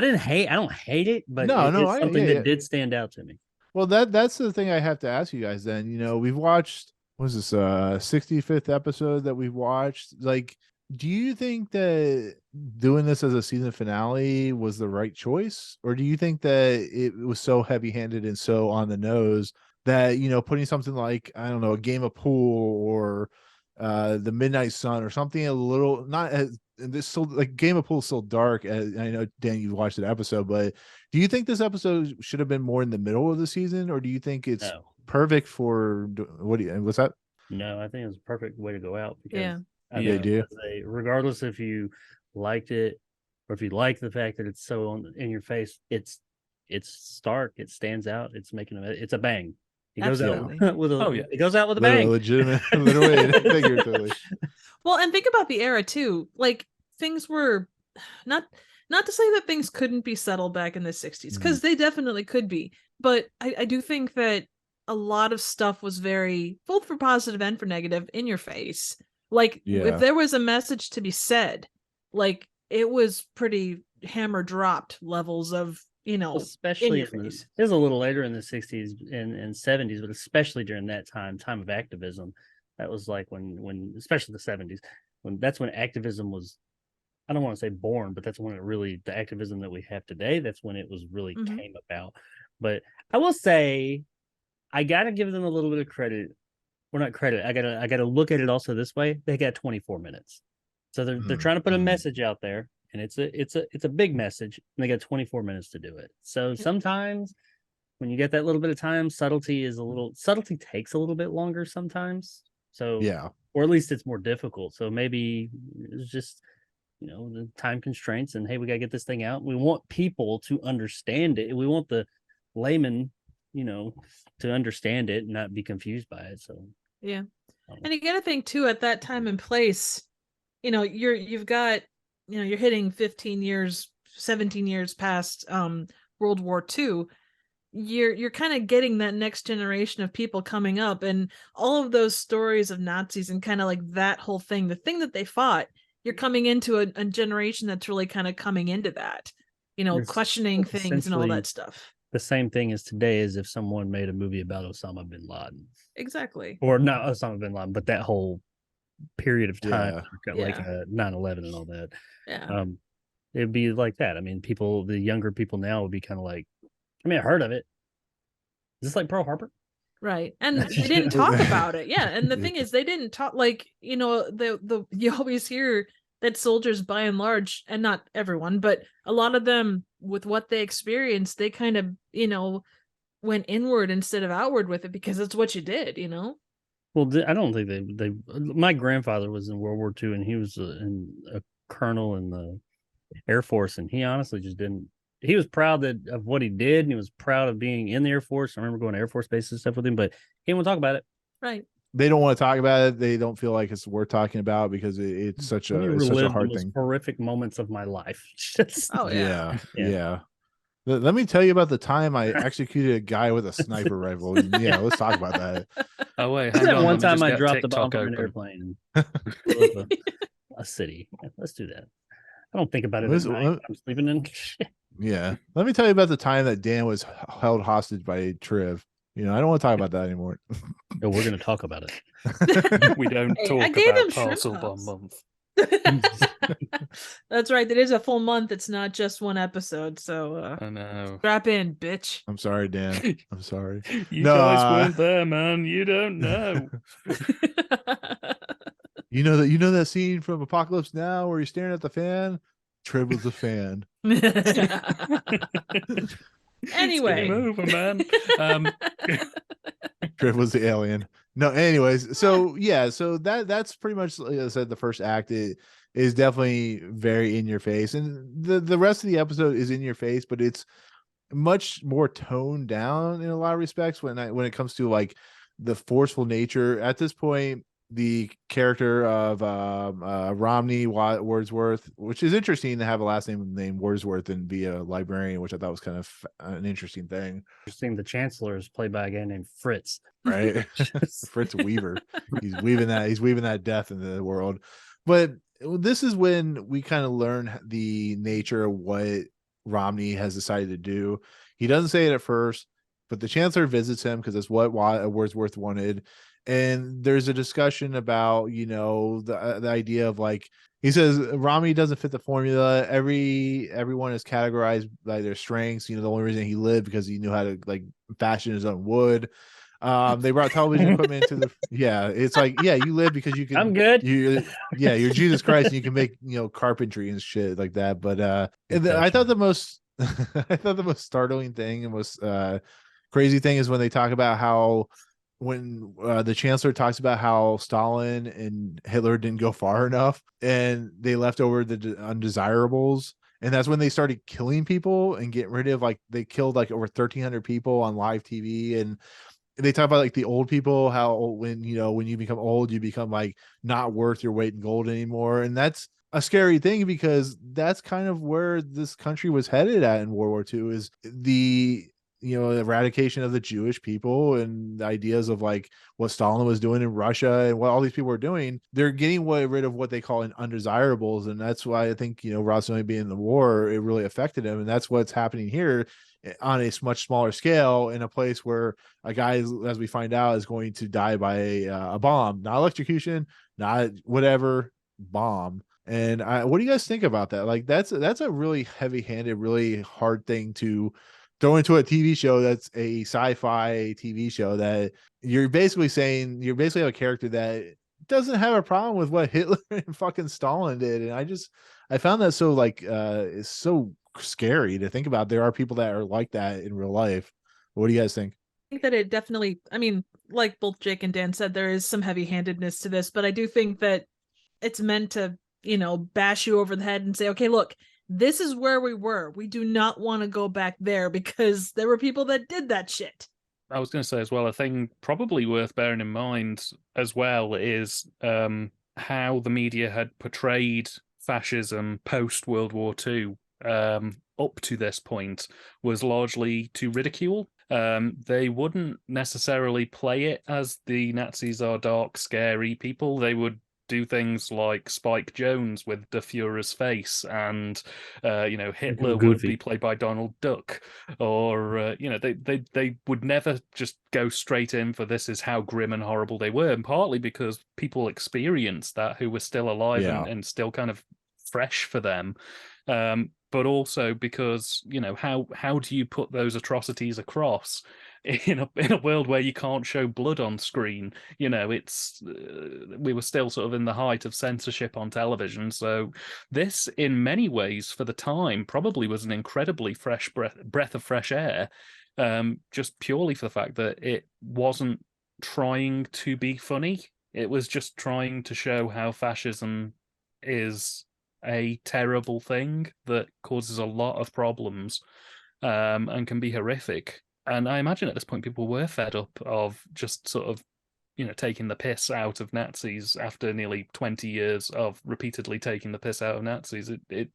don't hate it, but it's something that did stand out to me. Well, that's the thing I have to ask you guys then. We've watched, what was this 65th episode that we've watched? Like, do you think that doing this as a season finale was the right choice? Or do you think that it was so heavy-handed and so on the nose that, putting something like, I don't know, a game of pool or the Midnight Sun or something a little, not as this, so like Game of Pool is still dark, as I know Dan, you've watched the episode, but do you think this episode should have been more in the middle of the season, or do you think it's perfect for what's that? No, I think it was a perfect way to go out because regardless if you liked it or if you like the fact that it's so in your face, it's stark, it stands out, it's a bang. It goes out with it goes out with a bang. Legitimate, literally and figuratively. Well, and think about the era too. Like things were not to say that things couldn't be settled back in the 60s, because they definitely could be. But I do think that a lot of stuff was very, both for positive and for negative, in your face. Like if there was a message to be said, like it was pretty hammer dropped levels of, especially it was a little later in the 60s and 70s, but especially during that time of activism. That was like when especially the 70s, that's when activism was, I don't want to say born, but that's when it really, the activism that we have today, that's when it was really came about. But I will say, I got to give them a little bit of credit. Well, not credit. I gotta look at it also this way. They got 24 minutes. So they're trying to put a message out there, and it's a big message, and they got 24 minutes to do it. So sometimes when you get that little bit of time, subtlety takes a little bit longer sometimes. So or at least it's more difficult. So maybe it's just the time constraints, and hey, we gotta get this thing out. We want people to understand it. We want the layman, to understand it and not be confused by it. So and you gotta think too, at that time and place, you've got you're hitting 15 years, 17 years past World War II. You're kind of getting that next generation of people coming up, and all of those stories of Nazis and kind of like that whole thing, the thing that they fought, you're coming into a generation that's really kind of coming into that, questioning things and all that stuff. the same thing as today as if someone made a movie about Osama bin Laden. Exactly. Or not Osama bin Laden, but that whole period of time, like Yeah. 9/11 and all that. Yeah. It'd be like that. I mean, the younger people now would be kind of like, I mean, I heard of it. Is this like Pearl Harbor? Right. And they didn't talk about it. Yeah. And the thing is, they didn't talk, like, you know, you always hear that soldiers by and large, and not everyone, but a lot of them, with what they experienced, they kind of, you know, went inward instead of outward with it, because it's what you did, you know? Well, I don't think they my grandfather was in World War II, and he was a colonel in the Air Force, and he honestly just didn't. He was proud of what he did, and he was proud of being in the Air Force. I remember going to Air Force base and stuff with him, but he didn't want to talk about it. Right. They don't want to talk about it. They don't feel like it's worth talking about because it's such a hard thing. Horrific moments of my life. Oh yeah. Let me tell you about the time I executed a guy with a sniper rifle. Yeah, let's talk about that. Oh wait, hang on. One time I get dropped the bomb TikTok from an open. airplane in a city. Let's do that. I don't think about it at night. I'm sleeping in. Yeah, let me tell you about the time that Dan was held hostage by Triv. You know, I don't want to talk about that anymore. No, we're going to talk about it. We don't Hey, talk I gave him about shrimp Parcel puffs. Bomb Month. That's right. It is a full month. It's not just one episode. So I know. strap in, bitch. I'm sorry, Dan. I'm sorry. You No, guys weren't there, man. You don't know. You know that scene from Apocalypse Now where you're staring at the fan? Triv was the fan. Anyway. Game over, man. Triv was the alien. No, anyways, so yeah, so that's pretty much, like I said, the first act is definitely very in your face, and the rest of the episode is in your face, but it's much more toned down in a lot of respects when it comes to like the forceful nature. At this point, the character of Romney Wordsworth, which is interesting to have a last name named Wordsworth and be a librarian, which I thought was kind of an interesting thing. Interesting. The Chancellor is played by a guy named Fritz. Right. Fritz Weaver. He's weaving that death into the world. But this is when we kind of learn the nature of what Romney has decided to do. He doesn't say it at first, but the Chancellor visits him because that's what Wordsworth wanted. And there's a discussion about, you know, the idea of, like, he says Romney doesn't fit the formula. Everyone is categorized by their strengths. You know, the only reason he lived because he knew how to like fashion his own wood. They brought television equipment into it's like, yeah, you live because you can. I'm good. You're Jesus Christ, and you can make, you know, carpentry and shit like that. But I thought the most startling thing and most crazy thing is when they talk about how when the Chancellor talks about how Stalin and Hitler didn't go far enough and they left over the undesirables. And that's when they started killing people and getting rid of, like, they killed like over 1,300 people on live TV. And they talk about like the old people, how when you become old, you become like not worth your weight in gold anymore. And that's a scary thing because that's kind of where this country was headed at in World War II, is the eradication of the Jewish people and the ideas of like what Stalin was doing in Russia and what all these people are doing. They're getting rid of what they call undesirables. And that's why I think, Rod Serling being in the war, it really affected him. And that's what's happening here on a much smaller scale in a place where a guy, as we find out, is going to die by a bomb, not electrocution, not whatever, bomb. And what do you guys think about that? Like, that's a really heavy-handed, really hard thing to throw into a TV show that's a sci-fi TV show, that you're basically saying you have a character that doesn't have a problem with what Hitler and fucking Stalin did. And I found that so it's so scary to think about. There are people that are like that in real life. What do you guys think? I think that it definitely, I mean, like both Jake and Dan said, there is some heavy-handedness to this, but I do think that it's meant to, bash you over the head and say, okay, look, this is where we were. We do not want to go back there because there were people that did that shit. I was going to say as well, a thing probably worth bearing in mind as well is how the media had portrayed fascism post World War II up to this point was largely to ridicule. They wouldn't necessarily play it as the Nazis are dark, scary people. They would do things like Spike Jones with the Führer's face, and Hitler would Goofy. be played by Donald Duck, or they would never just go straight in for this is how grim and horrible they were, and partly because people experienced that who were still alive and still kind of fresh for them. But also because, how do you put those atrocities across in a world where you can't show blood on screen? It's we were still sort of in the height of censorship on television. So this, in many ways, for the time, probably was an incredibly fresh breath of fresh air, just purely for the fact that it wasn't trying to be funny. It was just trying to show how fascism is a terrible thing that causes a lot of problems, and can be horrific. And I imagine at this point people were fed up of just sort of, taking the piss out of Nazis after nearly 20 years of repeatedly taking the piss out of Nazis. It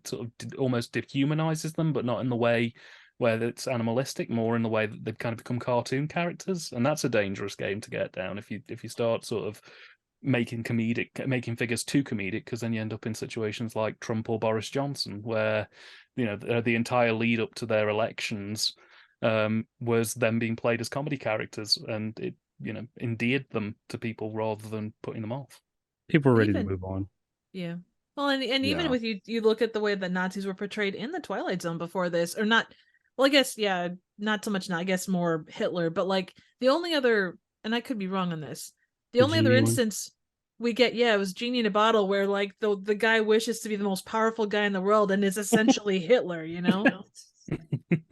sort of almost dehumanizes them, but not in the way where it's animalistic, more in the way that they've kind of become cartoon characters. And that's a dangerous game to get down if you start sort of making figures too comedic, because then you end up in situations like Trump or Boris Johnson, where the entire lead up to their elections was them being played as comedy characters, and it endeared them to people rather than putting them off. People were ready to move on. Yeah. Well, and even with you look at the way that Nazis were portrayed in the Twilight Zone before this, or not. Well, I guess not so much now. I guess more Hitler, but like the only other, and I could be wrong on this. The only other instance we get, it was Genie in a Bottle, where like the guy wishes to be the most powerful guy in the world and is essentially Hitler,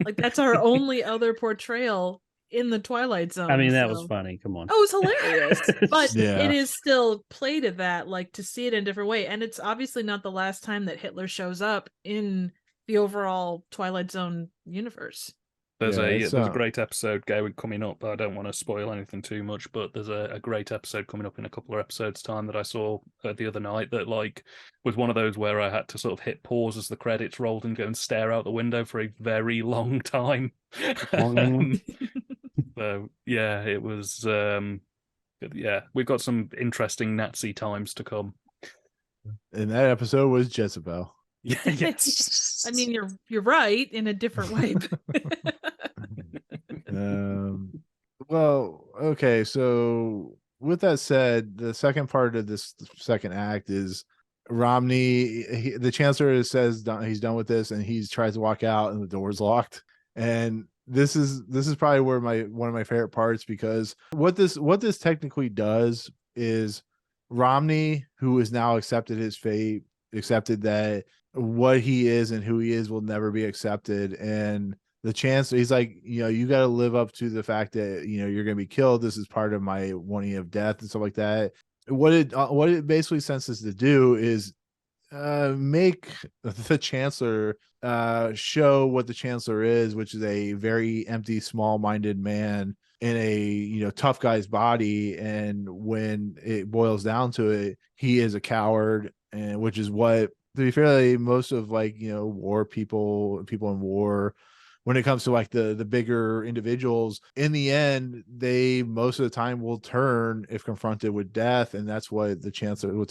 Like that's our only other portrayal in the Twilight Zone. I mean, that was funny. Come on. Oh, it was hilarious. But it is still played at that, like to see it in a different way. And it's obviously not the last time that Hitler shows up in the overall Twilight Zone universe. There's a great episode coming up. I don't want to spoil anything too much, but there's a great episode coming up in a couple of episodes' time that I saw the other night that like was one of those where I had to sort of hit pause as the credits rolled and go and stare out the window for a very long time. So yeah, it was we've got some interesting Nazi times to come. And that episode was Jezebel. Yes. I mean, you're right in a different way. Well, okay. So with that said, the second part of this second act is Romney. The chancellor says he's done with this, and he tries to walk out, and the door's locked. And this is probably where one of my favorite parts, because what this technically does is Romney, who has now accepted his fate, accepted that what he is and who he is will never be accepted, and the chancellor, he's like, you got to live up to the fact that you're going to be killed. This is part of my warning of death and stuff like that. What it basically senses to do is make the chancellor show what the chancellor is, which is a very empty, small-minded man in a tough guy's body. And when it boils down to it, he is a coward, and which is what, to be fair, most of war people in war, when it comes to like the bigger individuals, in the end, they most of the time will turn if confronted with death. And that's what's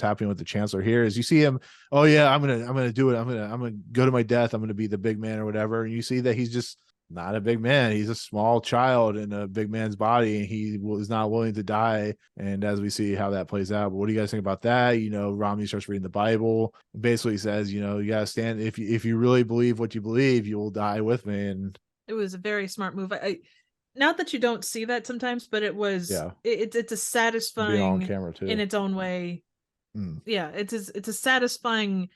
happening with the chancellor here is you see him, oh yeah, I'm gonna do it. I'm gonna go to my death. I'm gonna be the big man or whatever. And you see that he's just not a big man. He's a small child in a big man's body, and he is not willing to die. And as we see how that plays out, but what do you guys think about that? Romney starts reading the Bible, basically says, you gotta stand. If you really believe what you believe, you will die with me. And it was a very smart move. Not that you don't see that sometimes, but it was. It's a satisfying on camera too in its own way. Yeah, it's a satisfying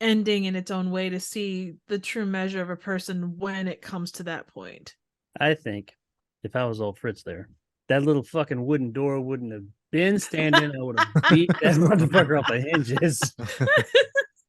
ending in its own way to see the true measure of a person when it comes to that point. I think if I was old Fritz there, that little fucking wooden door wouldn't have been standing. I would have beat that motherfucker off the hinges.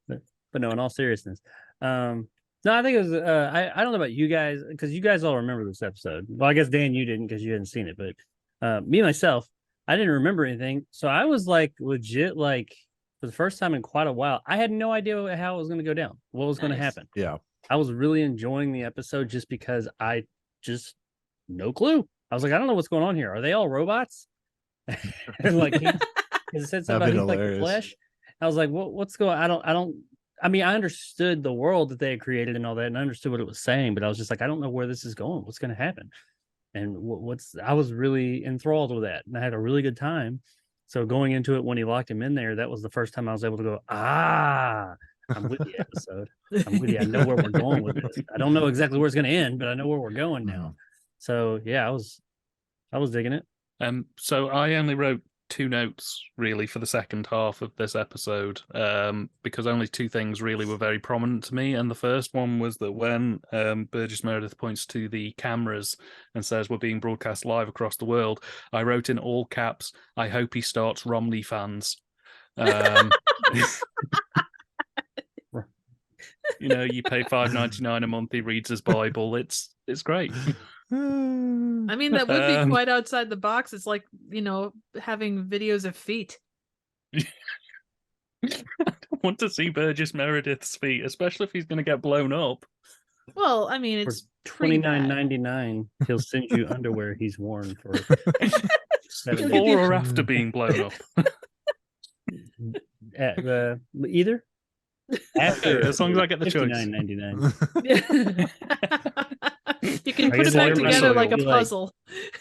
But no, in all seriousness, no, I think it was. I don't know about you guys, because you guys all remember this episode. Well, I guess Dan, you didn't because you hadn't seen it, but me myself, I didn't remember anything. So I was like legit like. For the first time in quite a while, I had no idea how it was going to go down, what was going to happen. Yeah. I was really enjoying the episode just because no clue. I was like, I don't know what's going on here. Are they all robots? Like Because it said That'd something been about he's like the hilarious. flesh. I was like, what's going? I mean, I understood the world that they had created and all that, and I understood what it was saying, but I was just like, I don't know where this is going. What's going to happen? And I was really enthralled with that, and I had a really good time. So going into it, when he locked him in there, that was the first time I was able to go, I'm with the episode. I'm with you. I know where we're going with this. I don't know exactly where it's going to end, but I know where we're going now. So yeah, I was digging it. So I only wrote 2 notes really for the second half of this episode, because only 2 things really were very prominent to me. And the first one was that when Burgess Meredith points to the cameras and says we're being broadcast live across the world, I wrote in all caps, I hope he starts Romney fans. You know, you pay $5.99 a month, he reads his Bible. It's great. I mean, that would be quite outside the box. It's like, having videos of feet. I don't want to see Burgess Meredith's feet, especially if he's going to get blown up. Well, I mean, it's $29.99. He'll send you underwear he's worn for before or after being blown up. Either. After, as long as I get the choice. $59.99. You can put it back together like a puzzle.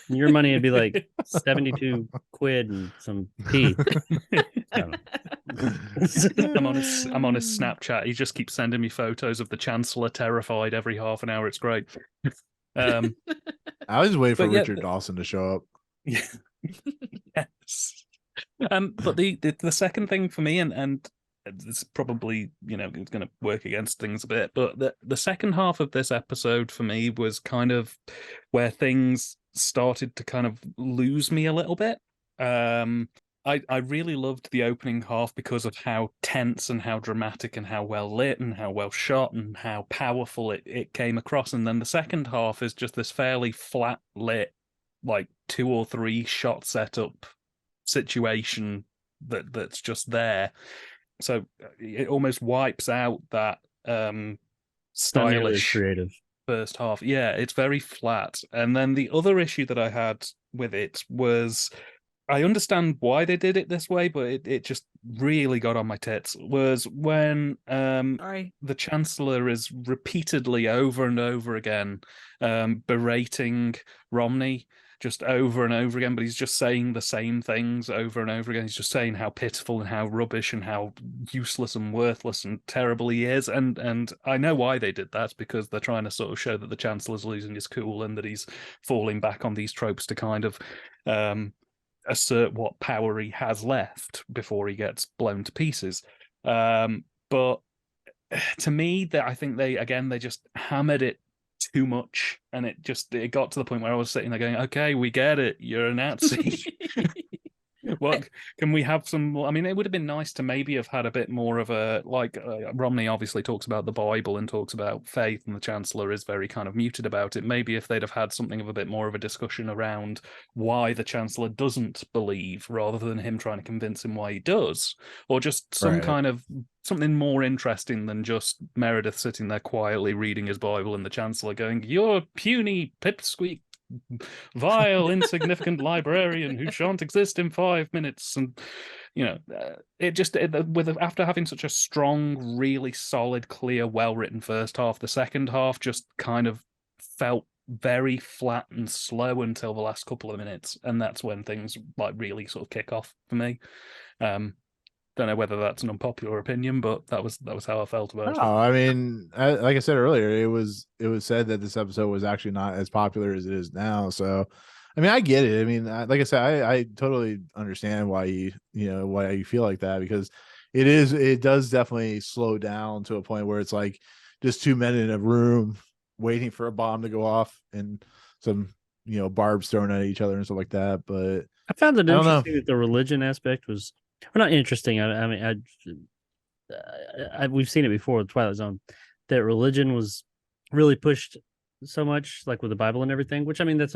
Your money would be like 72 quid and some pee. I'm on his Snapchat. He just keeps sending me photos of the Chancellor terrified every half an hour. It's great. I was waiting for Richard Dawson to show up. Yes. But the second thing for me, and it's probably, it's going to work against things a bit, but the second half of this episode for me was kind of where things started to kind of lose me a little bit. I really loved the opening half because of how tense and how dramatic and how well lit and how well shot and how powerful it came across. And then the second half is just this fairly flat lit, like 2 or 3 shot setup situation that's just there. So it almost wipes out that stylish creative first half. Yeah, it's very flat. And then the other issue that I had with it was, I understand why they did it this way, but it just really got on my tits, was when the Chancellor is repeatedly over and over again berating Romney just over and over again, but he's just saying the same things over and over again. He's just saying how pitiful and how rubbish and how useless and worthless and terrible he is. And I know why they did that, because they're trying to sort of show that the Chancellor's losing his cool and that he's falling back on these tropes to kind of assert what power he has left before he gets blown to pieces. But to me, I think they just hammered it too much, and it got to the point where I was sitting there going, okay, we get it, you're a Nazi. What can we have some? I mean, it would have been nice to maybe have had a bit more of a, like, Romney obviously talks about the Bible and talks about faith, and the Chancellor is very kind of muted about it. Maybe if they'd have had something of a bit more of a discussion around why the Chancellor doesn't believe, rather than him trying to convince him why he does, or just some kind of something more interesting than just Meredith sitting there quietly reading his Bible and the Chancellor going, "You're puny pipsqueak, vile, insignificant librarian who shan't exist in 5 minutes." And after having such a strong, really solid, clear, well-written first half, the second half just kind of felt very flat and slow until the last couple of minutes, and that's when things like really sort of kick off for me. Don't know whether that's an unpopular opinion, but that was how I felt about it. I mean, like I said earlier, it was said that this episode was actually not as popular as it is now. So, I mean, I get it. I mean, like I said, I totally understand why you feel like that, because it does definitely slow down to a point where it's like just 2 men in a room waiting for a bomb to go off and some barbs thrown at each other and stuff like that. But I found it interesting that the religion aspect was. Well, not interesting. I mean, we've seen it before with Twilight Zone, that religion was really pushed so much, like with the Bible and everything. Which, I mean, that's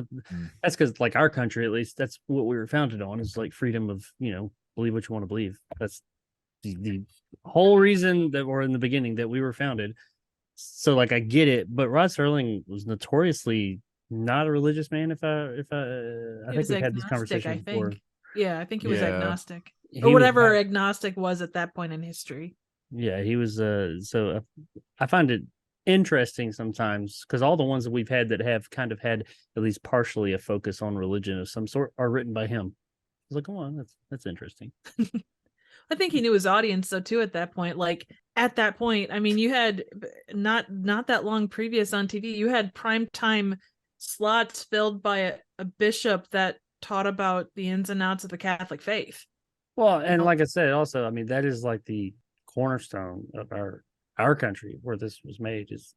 because, like, our country, at least, that's what we were founded on, is like freedom of believe what you want to believe. That's the whole reason that we're in the beginning, that we were founded. So, like, I get it, but Rod Serling was notoriously not a religious man. I think we've had this conversation before. Yeah, I think he was agnostic. or whatever agnostic was at that point in history. Yeah, he was. So I find it interesting sometimes because all the ones that we've had that have kind of had at least partially a focus on religion of some sort are written by him. I was like, come on, that's interesting. I think he knew his audience though too at that point. Like at that point, I mean, you had not that long previous on TV, you had primetime slots filled by a bishop that taught about the ins and outs of the Catholic faith. Well, and like I said, also, I mean, that is like the cornerstone of our country where this was made is,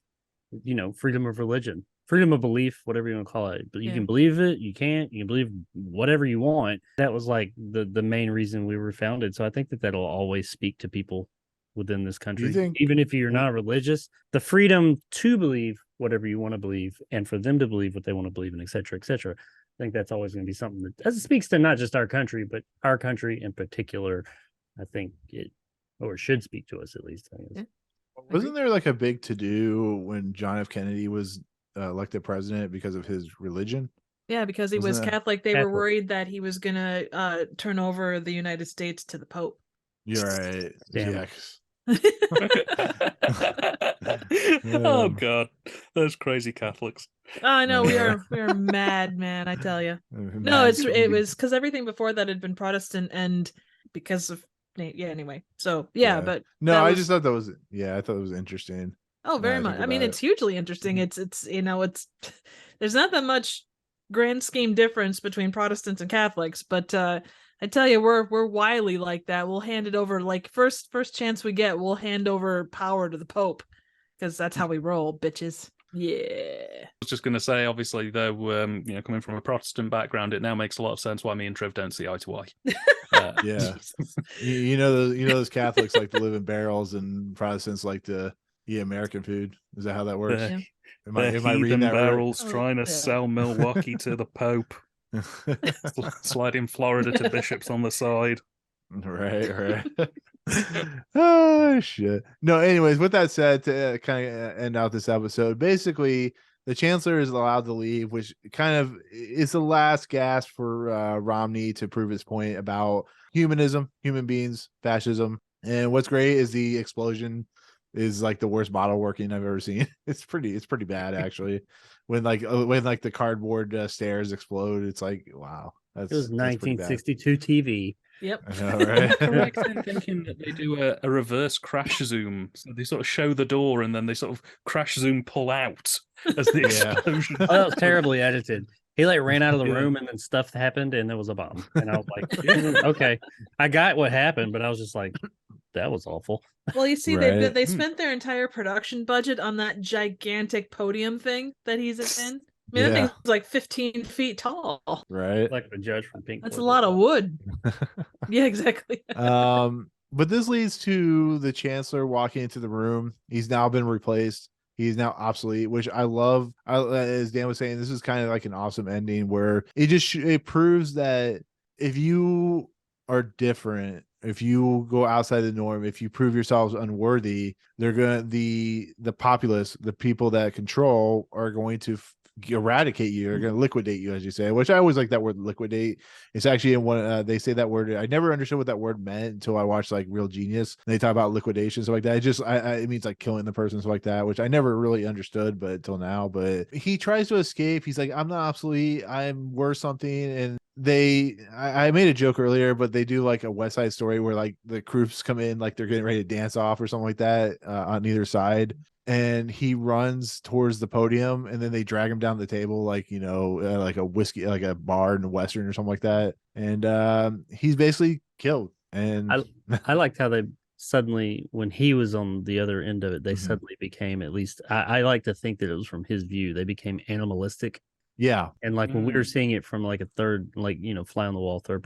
freedom of religion, freedom of belief, whatever you want to call it. But you can believe it, you can't, you can believe whatever you want. That was like the main reason we were founded. So I think that'll always speak to people within this country. Even if you're not religious, the freedom to believe whatever you want to believe and for them to believe what they want to believe, and et cetera, et cetera. I think that's always going to be something that as it speaks to not just our country, but our country in particular. I think it should speak to us at least. Wasn't there like a big to do when John F. Kennedy was elected president because of his religion? Yeah, because he was Catholic. They were worried that he was going to turn over the United States to the Pope. You're right. Damn. Oh God, those crazy Catholics. I know we are mad, man. I tell you. No, it was because everything before that had been Protestant, and because of anyway. So but no, I just thought that was I thought it was interesting. Oh, very much. I mean, it's hugely interesting. It's there's not that much grand scheme difference between Protestants and Catholics, but I tell you, we're wily like that. We'll hand it over like first chance we get. We'll hand over power to the Pope because that's how we roll, bitches. Yeah. I was just going to say, obviously, though, coming from a Protestant background, it now makes a lot of sense why me and Trev don't see eye to eye. Yeah, those Catholics like to live in barrels, and Protestants like to eat American food. Is that how that works? Yeah. Am I reading that barrels right? trying to sell Milwaukee to the Pope. Sliding Florida to bishops on the side. Right. Oh shit. No, anyways, with that said, to kind of end out this episode, basically the chancellor is allowed to leave, which kind of is the last gasp for Romney to prove his point about humanism, human beings, fascism. And what's great is the explosion is like the worst bottle working I've ever seen. It's pretty bad actually. When the cardboard stairs explode, it's like, wow. It was 1962 TV. Yep. I know, right? Correct in thinking that they do a reverse crash zoom. So they sort of show the door and then they sort of crash zoom pull out as the explosion. Oh, that was terribly edited. He ran out of the room and then stuff happened and there was a bomb. And I was like, okay, I got what happened, but I was just like, that was awful. Well, you see, they spent their entire production budget on that gigantic podium thing that he's in. I mean, that thing's like 15 feet tall. Right. Like the judge from Pink. That's a lot of wood. Yeah, exactly. But this leads to the chancellor walking into the room. He's now been replaced. He's now obsolete, which I love. As Dan was saying, this is kind of like an awesome ending where it proves that if you are different, if you go outside the norm, if you prove yourselves unworthy, the populace, the people that control, are going to eradicate you, are going to liquidate you, as you say, which I always like that word liquidate. It's actually in one they say that word. I never understood what that word meant until I watched like Real Genius, and they talk about liquidation, stuff like that. It means like killing the person, stuff like that, which I never really understood but until now. But he tries to escape. He's like, I'm not obsolete, I'm worth something. And I made a joke earlier, but they do like a West Side Story where like the crews come in like they're getting ready to dance off or something like that on either side, and he runs towards the podium and then they drag him down the table like like a whiskey, like a bar in a Western or something like that, and he's basically killed. And I liked how they suddenly, when he was on the other end of it, they suddenly became, at least I like to think that it was from his view, they became animalistic. Yeah. And like when we were seeing it from like a third, like, fly on the wall, third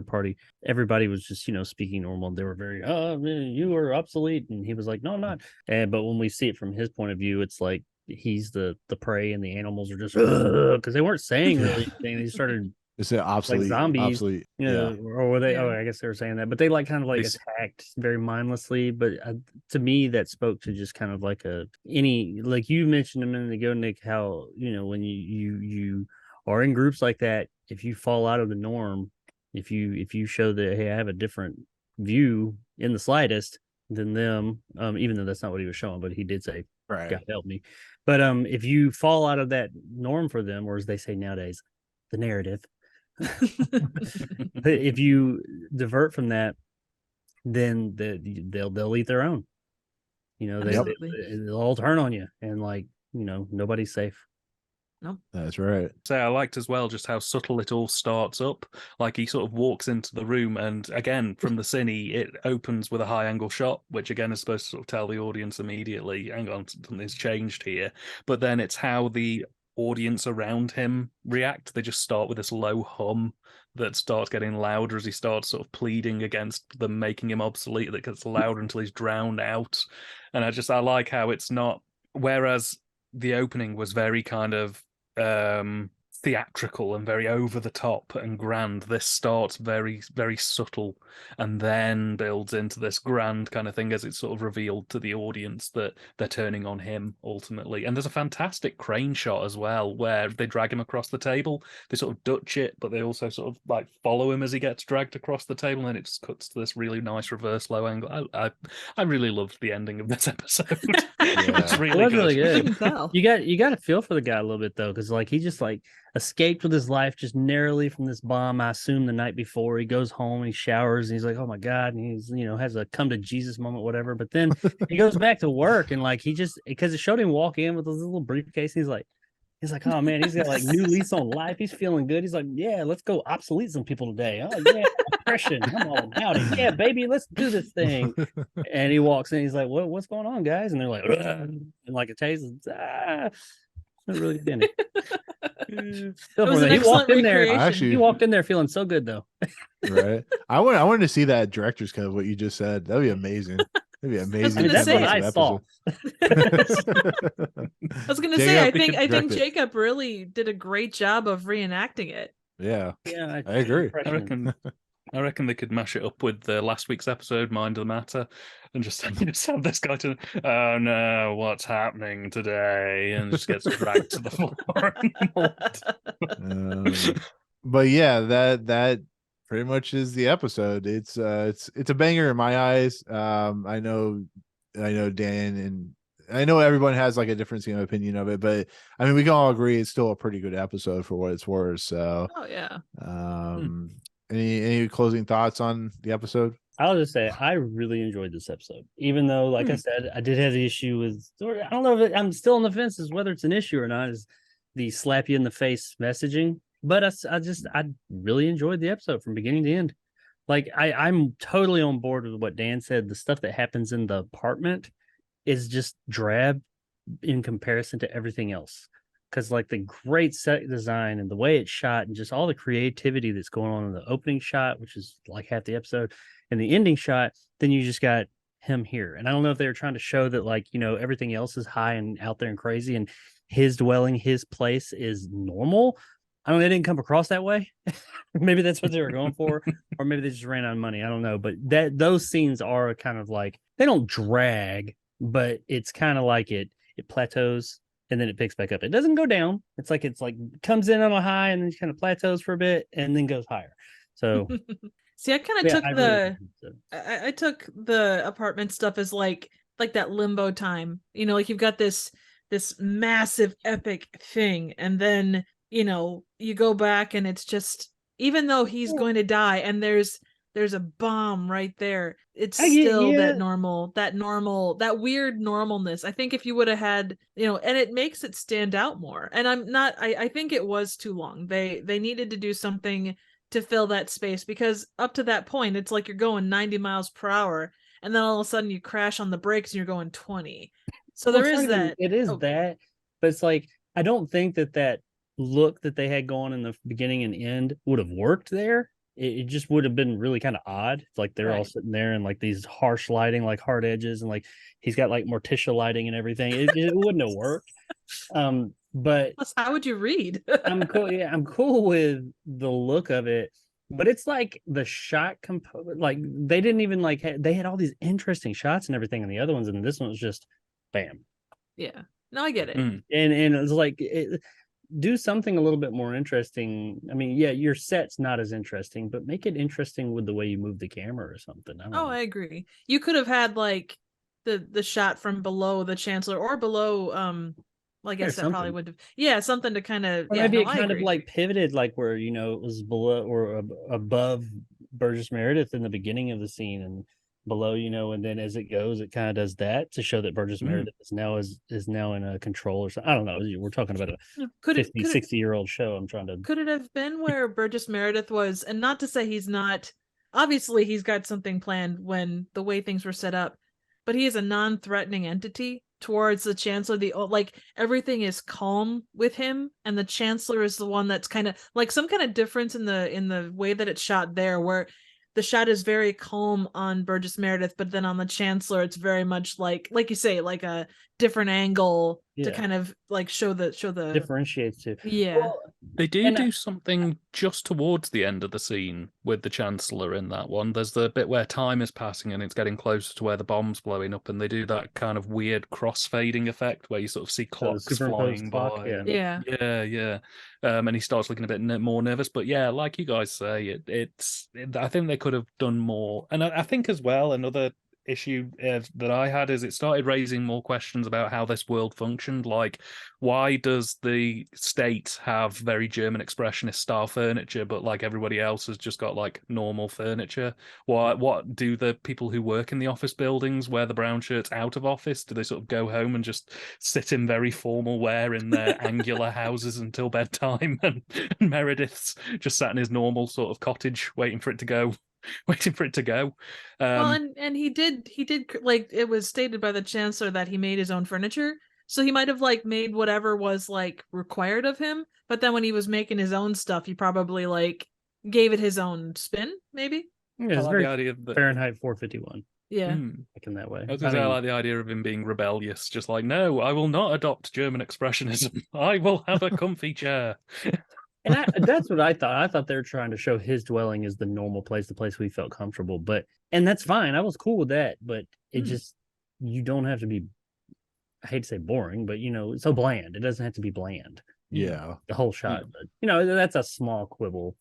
party, everybody was just, speaking normal. They were very, you are obsolete. And he was like, no, I'm not. But when we see it from his point of view, it's like he's the prey and the animals are just, because they weren't saying really anything. They started, it's obsolete, like zombies, obsolete. Or were they? Yeah. Oh, I guess they were saying that, but they like kind of like attacked very mindlessly. But to me, that spoke to just kind of like like you mentioned a minute ago, Nick, how when you are in groups like that, if you fall out of the norm, If you show that, hey, I have a different view in the slightest than them, even though that's not what he was showing, but he did say, Right. God help me. But if you fall out of that norm for them, or as they say nowadays, the narrative, if you divert from that, then they'll eat their own. Absolutely. They'll all turn on you, and nobody's safe. No. That's right. So I liked as well just how subtle it all starts up. Like he sort of walks into the room, and again from the cine, it opens with a high angle shot, which again is supposed to sort of tell the audience immediately, hang on, something's changed here. But then it's how the audience around him react. They just start with this low hum that starts getting louder as he starts sort of pleading against them making him obsolete, that gets louder until he's drowned out. And I like how it's not, whereas the opening was very kind of theatrical and very over the top and grand, this starts very, very subtle and then builds into this grand kind of thing as it's sort of revealed to the audience that they're turning on him ultimately. And there's a fantastic crane shot as well where they drag him across the table. They sort of Dutch it, but they also sort of like follow him as he gets dragged across the table, and then it just cuts to this really nice reverse low angle. I really loved the ending of this episode. It's really It was really I good. can tell. You got to feel for the guy a little bit though, because like he just like escaped with his life just narrowly from this bomb. I assume the night before. He goes home and he showers and he's like, oh my God, and he's has a come to Jesus moment, whatever. But then he goes back to work, and like he just, because it showed him walk in with his little briefcase, and he's like, oh man, he's got like new lease on life. He's feeling good. He's like, yeah, let's go obsolete some people today. Oh yeah, depression. I'm all about it. Yeah, baby, let's do this thing. And he walks in. He's like, what's going on, guys? And they're like, and like a taste. Really didn't it? It was an He excellent walked in there. recreation. He walked in there feeling so good though. Right. I wanted to see that director's cut of what you just said. That'd be amazing. That'd be amazing. gonna say, I saw. I was gonna say, Jacob, I think direct it. Jacob really did a great job of reenacting it. Yeah. Yeah, I agree. I reckon they could mash it up with last week's episode, Mind of the Matter, and just have this guy to, oh no, what's happening today? And just gets dragged to the floor. But yeah, that pretty much is the episode. It's a banger in my eyes. I know Dan, and I know everyone has like a different opinion of it, but I mean we can all agree it's still a pretty good episode for what it's worth. So Oh yeah. Any closing thoughts on the episode? I'll just say I really enjoyed this episode, even though, like I said, I did have the issue with. I don't know if I'm still on the fence as whether it's an issue or not. Is the slap you in the face messaging? But I really enjoyed the episode from beginning to end. Like I'm totally on board with what Dan said. The stuff that happens in the apartment is just drab in comparison to everything else. Because like the great set design and the way it's shot and just all the creativity that's going on in the opening shot, which is like half the episode, and the ending shot, then you just got him here. And I don't know if they were trying to show that like, everything else is high and out there and crazy, and his dwelling, his place is normal. I don't know, they didn't come across that way. Maybe that's what they were going for, or maybe they just ran out of money. I don't know. But those scenes are kind of like, they don't drag, but it's kind of like it plateaus and then it picks back up. It doesn't go down. It's like comes in on a high and then kind of plateaus for a bit and then goes higher. So see, I kind of took really I took the apartment stuff as like that limbo time. Like you've got this massive epic thing, and then you go back and it's just, even though he's going to die and there's a bomb right there, it's still that weird normalness. I think if you would have had, and it makes it stand out more. And I think it was too long. They needed to do something to fill that space, because up to that point it's like you're going 90 miles per hour and then all of a sudden you crash on the brakes and you're going 20. So there is that. It is that, but it's like, I don't think that look that they had going in the beginning and end would have worked there. It just would have been really kind of odd. It's like they're all sitting there and like these harsh lighting, like hard edges, and like he's got like Morticia lighting and everything. It wouldn't have worked. But plus, how would you read? I'm cool. Yeah, I'm cool with the look of it, but it's like the shot like they didn't even like they had all these interesting shots and everything in the other ones, and this one was just bam. Yeah, no, I get it. And it's like do something a little bit more interesting. I mean, yeah, your set's not as interesting, but make it interesting with the way you move the camera or something. I don't know. I agree. You could have had like the shot from below the Chancellor or below well, I guess that probably would have something to kind of or maybe it kind of like pivoted, like where it was below or above Burgess Meredith in the beginning of the scene and below, and then as it goes, it kind of does that to show that Burgess Meredith is now in a control or something. I don't know. We're talking about a 60-year-old show. I'm trying to. Could it have been where Burgess Meredith was, and not to say he's not. Obviously, he's got something planned when the way things were set up, but he is a non-threatening entity towards the Chancellor. Everything is calm with him, and the Chancellor is the one that's kind of like some kind of difference in the way that it's shot there, where the shot is very calm on Burgess Meredith, but then on the Chancellor, it's very much like you say, like a different angle to kind of like show the differentiates too. Yeah. Well, they do something just towards the end of the scene with the Chancellor in that one. There's the bit where time is passing and it's getting closer to where the bomb's blowing up, and they do that kind of weird cross-fading effect where you sort of see clocks flying by. Yeah. And he starts looking a bit more nervous. But yeah, like you guys say, I think they could have done more. And I think as well, another issue that I had is it started raising more questions about how this world functioned. Like, why does the state have very German expressionist style furniture, but like everybody else has just got like normal furniture? What do the people who work in the office buildings wear the brown shirts out of office? Do they sort of go home and just sit in very formal wear in their angular houses until bedtime? And Meredith's just sat in his normal sort of cottage waiting for it to go. Well, and he did like, it was stated by the Chancellor that he made his own furniture, so he might have like made whatever was like required of him, but then when he was making his own stuff, he probably like gave it his own spin, maybe. Yeah, it's very the idea of Fahrenheit 451. Yeah, like in that way. I like the idea of him being rebellious, just like, no, I will not adopt German expressionism. I will have a comfy chair. And that's what I thought. I thought they were trying to show his dwelling as the normal place, the place we felt comfortable. And that's fine. I was cool with that. But it just, you don't have to be, I hate to say boring, but so bland. It doesn't have to be bland. Yeah. The whole shot. But, that's a small quibble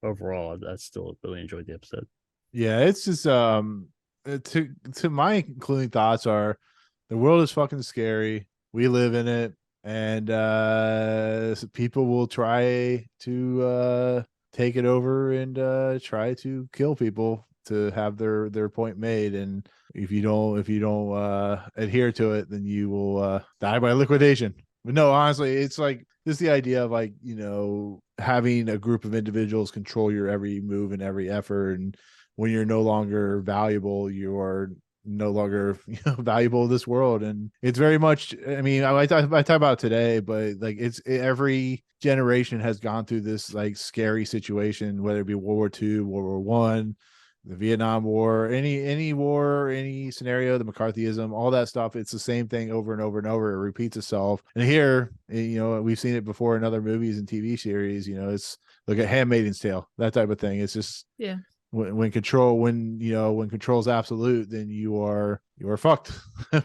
overall. I still really enjoyed the episode. Yeah, it's just, to my concluding thoughts are, the world is fucking scary. We live in it. And people will try to take it over and try to kill people to have their point made. And if you don't adhere to it, then you will die by liquidation. But no, honestly, it's like just the idea of like, having a group of individuals control your every move and every effort. And when you're no longer valuable, you are no longer valuable in this world. And it's very much, I mean, I talk about it today, but like every generation has gone through this like scary situation, whether it be World War II, World War I, the Vietnam War, any war, any scenario, the McCarthyism, all that stuff. It's the same thing over and over and over. It repeats itself. And here, we've seen it before in other movies and TV series. It's look at Handmaid's Tale, that type of thing. It's just when control's absolute, then you are fucked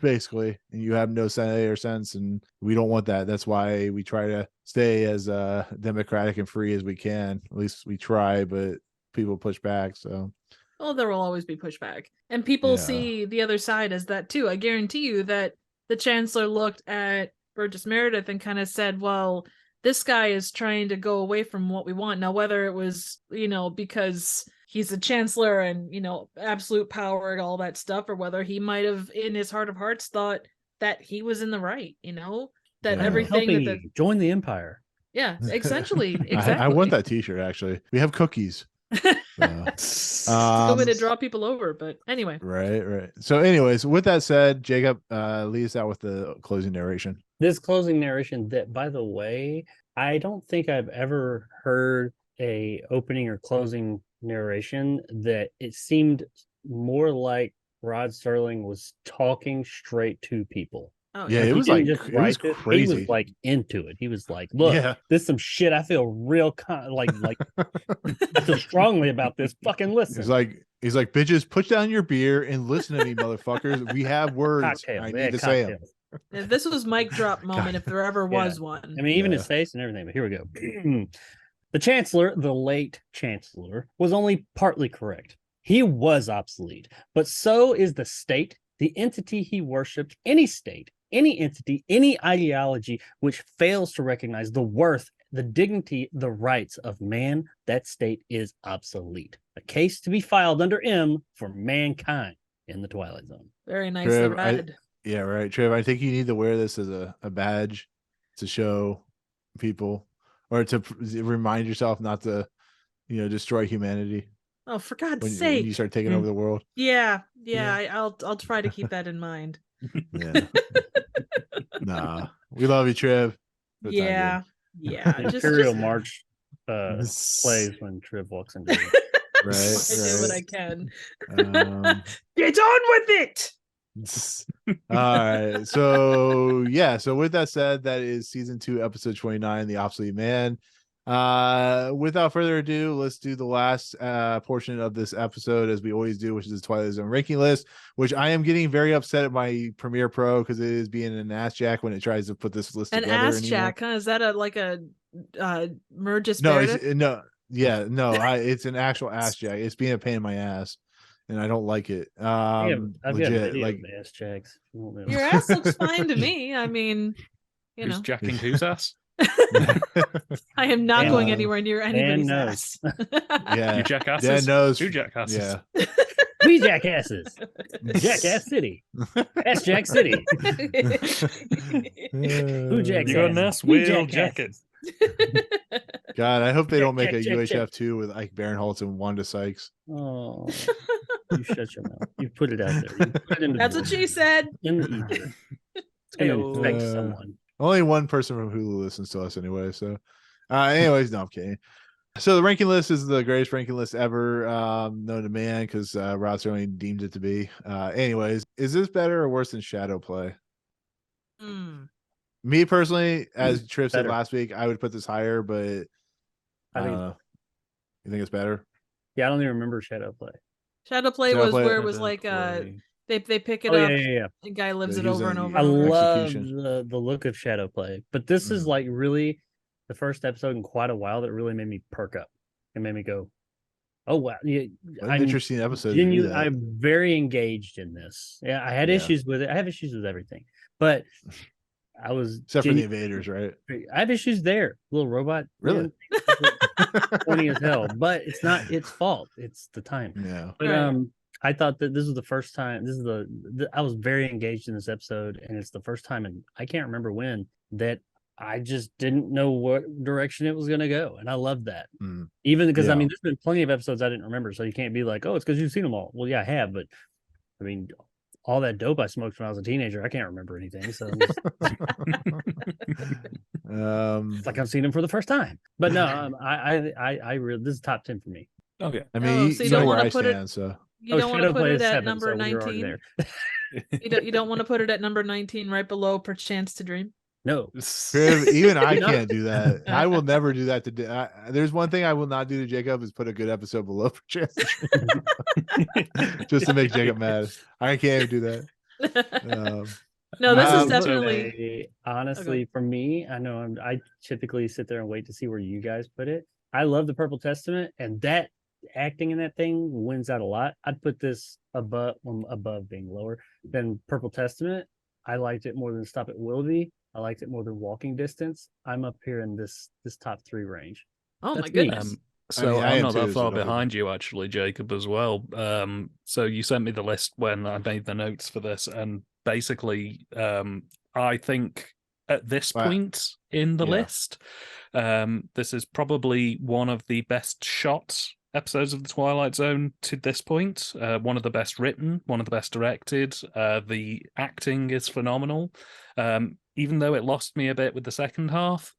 basically, and you have no say or sense, and we don't want that. That's why we try to stay as democratic and free as we can. At least we try, but people push back. So, well, there will always be pushback, and people see the other side as that too. I guarantee you that the Chancellor looked at Burgess Meredith and kind of said, well, this guy is trying to go away from what we want. Now, whether it was, because he's a Chancellor and, absolute power and all that stuff, or whether he might have in his heart of hearts thought that he was in the right, that everything that join the empire. Yeah, essentially. Exactly. I want that t-shirt, actually. We have cookies. Still way to draw people over, but anyway. Right. So anyways, with that said, Jacob, lead us out with the closing narration. This closing narration that, by the way, I don't think I've ever heard a opening or closing narration that it seemed more like Rod Serling was talking straight to people. Oh, yeah, it was crazy. He was like into it. He was like, "Look, this is some shit. I feel real like I feel strongly about this. Fucking listen." He's like, bitches, put down your beer and listen to me, motherfuckers. We have words. Cocktails. I need to say them. This was mic drop moment if there ever Yeah. was one. I mean, even Yeah. his face and everything. But here we go. The Chancellor, the late Chancellor, was only partly correct. He was obsolete, but so is the state, the entity he worshipped. Any state, any entity, any ideology which fails to recognize the worth, the dignity, the rights of man, that state is obsolete. A case to be filed under M for mankind in the Twilight Zone. Very nicely Trev, read. Yeah, right. Trev, I think you need to wear this as a badge to show people or to remind yourself not to, destroy humanity Oh, for God's when sake. you start taking over the world. Yeah. Yeah. I'll try to keep that in mind. Yeah. Nah. We love you, Trev. Good time, Yeah. Yeah. Imperial March plays when Triv walks into it. Right. I do what I Right. can. Get on with it. All right. So with that said, that is season 2, episode 29, The Obsolete Man. Without further ado, let's do the last portion of this episode, as we always do, which is the Twilight Zone ranking list, which I am getting very upset at my Premiere Pro because it is being an ass jack when it tries to put this list An together. ass anymore. jack, huh? Is that a Burgess No, Meredith? it's an actual ass jack. It's being a pain in my ass, and I don't like it. I've got Legit, video like of the ass jacks. You won't know. Your ass looks fine to me. I mean, Who's jacking whose ass? I am not Dan going knows. anywhere near Dan anybody's knows. ass. yeah, You jackasses? Dan knows. Who jackasses? Yeah. We jackasses. Jackass City. Ass Jack City. Who jacks You got an ass? ass? We We'll jackasses. jack it. God, I hope they don't make a Check. UHF 2 with Ike Barinholtz and Wanda Sykes. Oh, you shut your mouth. You put it out there. You put it in the That's what she said. in the ether. It's going to affect someone. Only one person from Hulu listens to us anyway. So, anyways, no, I'm kidding. So the ranking list is the greatest ranking list ever known to man because Rod Serling deemed it to be. Anyways, is this better or worse than Shadow Play? Me personally, as Tripp said Better. last week, I would put this higher, but I think you think it's better? Yeah, I don't even remember Shadow Play. Shadow Play Shadow was Play- where it was like they pick it Oh, up. yeah. The guy lives Yeah, it he was over and in- over I and over. love Execution. the look of Shadow Play, but this is like really the first episode in quite a while that really made me perk up and made me go, "Oh wow!" Yeah, What an interesting episode. To do that. I'm very engaged in this. Yeah, I had Yeah. issues with it. I have issues with everything, but I was Except for the invaders, right? I have issues there. Little robot, Really? corny as hell, but it's not its fault. It's the time. Yeah. But Right. I thought that this was the first time. This is I was very engaged in this episode, and it's the first time, and I can't remember when that I just didn't know what direction it was going to go, and I loved that. Even because I Yeah. mean, there's been plenty of episodes I didn't remember, so you can't be like, "Oh, it's because you've seen them all." Well, yeah, I have, but I mean, all that dope I smoked when I was a teenager, I can't remember anything. So it's like I've seen them for the first time. But no, I really, this is top 10 for me. Okay. I mean, so you you don't know where wanna I put it- stand, so You don't want to Shadow put Play it is at 7, number so we were already 19. there. You don't want to put it at number 19 right below Perchance to Dream. No, Triv, even I No. can't do that. I will never do that. There's one thing I will not do to Jacob is put a good episode below for Chance just to make Jacob mad. I can't even do that. No, this is Um, definitely honestly, for me, I know I typically sit there and wait to see where you guys put it. I love the Purple Testament, and that acting in that thing wins out a lot. I'd put this above being lower than Purple Testament. I liked it more than Stop at Willoughby. I liked it more than Walking Distance. I'm up here in this top 3 range. Oh my That's me. goodness. So I I'm am not too, that so far don't feel behind you, actually, Jacob, as well. So you sent me the list when I made the notes for this, and basically, I think at this Wow. point in the Yeah. list, this is probably one of the best shot episodes of the Twilight Zone to this point. One of the best written, one of the best directed. The acting is phenomenal. Even though it lost me a bit with the second half,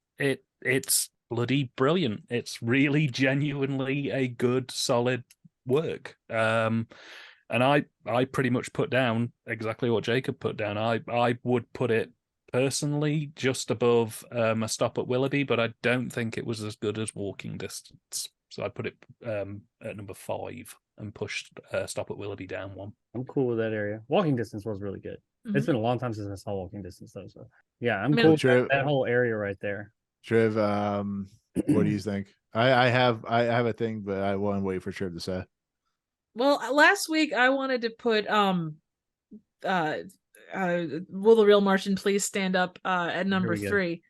it's bloody brilliant. It's really genuinely a good, solid work. And I pretty much put down exactly what Jacob put down. I would put it personally just above a Stop at Willoughby, but I don't think it was as good as Walking Distance. So I put it at number 5 and pushed Stop at Willoughby down 1. I'm cool with that area. Walking Distance was really good. It's been a long time since I saw Walking Distance though. So yeah, I'm I mean, cool with Triv, that whole area right there. Triv, what do you think? I have a thing, but I want to wait for Triv to say. Well, last week I wanted to put Will the Real Martian Please Stand Up at number 3.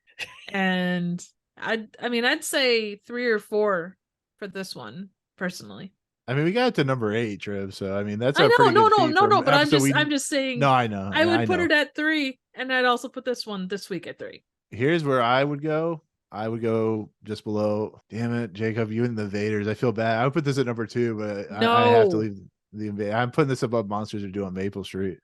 And I'd say 3 or 4 for this one, personally. I mean, we got it to number 8, Triv. So I mean, that's I a know, pretty good feat for but an episode I'm just saying. No, I know. I would put know. it at 3, and I'd also put this one this week at 3. Here's where I would go. I would go just below. Damn it, Jacob, you and the Invaders. I feel bad. I would put this at number 2, but I have to leave the Invaders. I'm putting this above Monsters Are Due on Maple Street.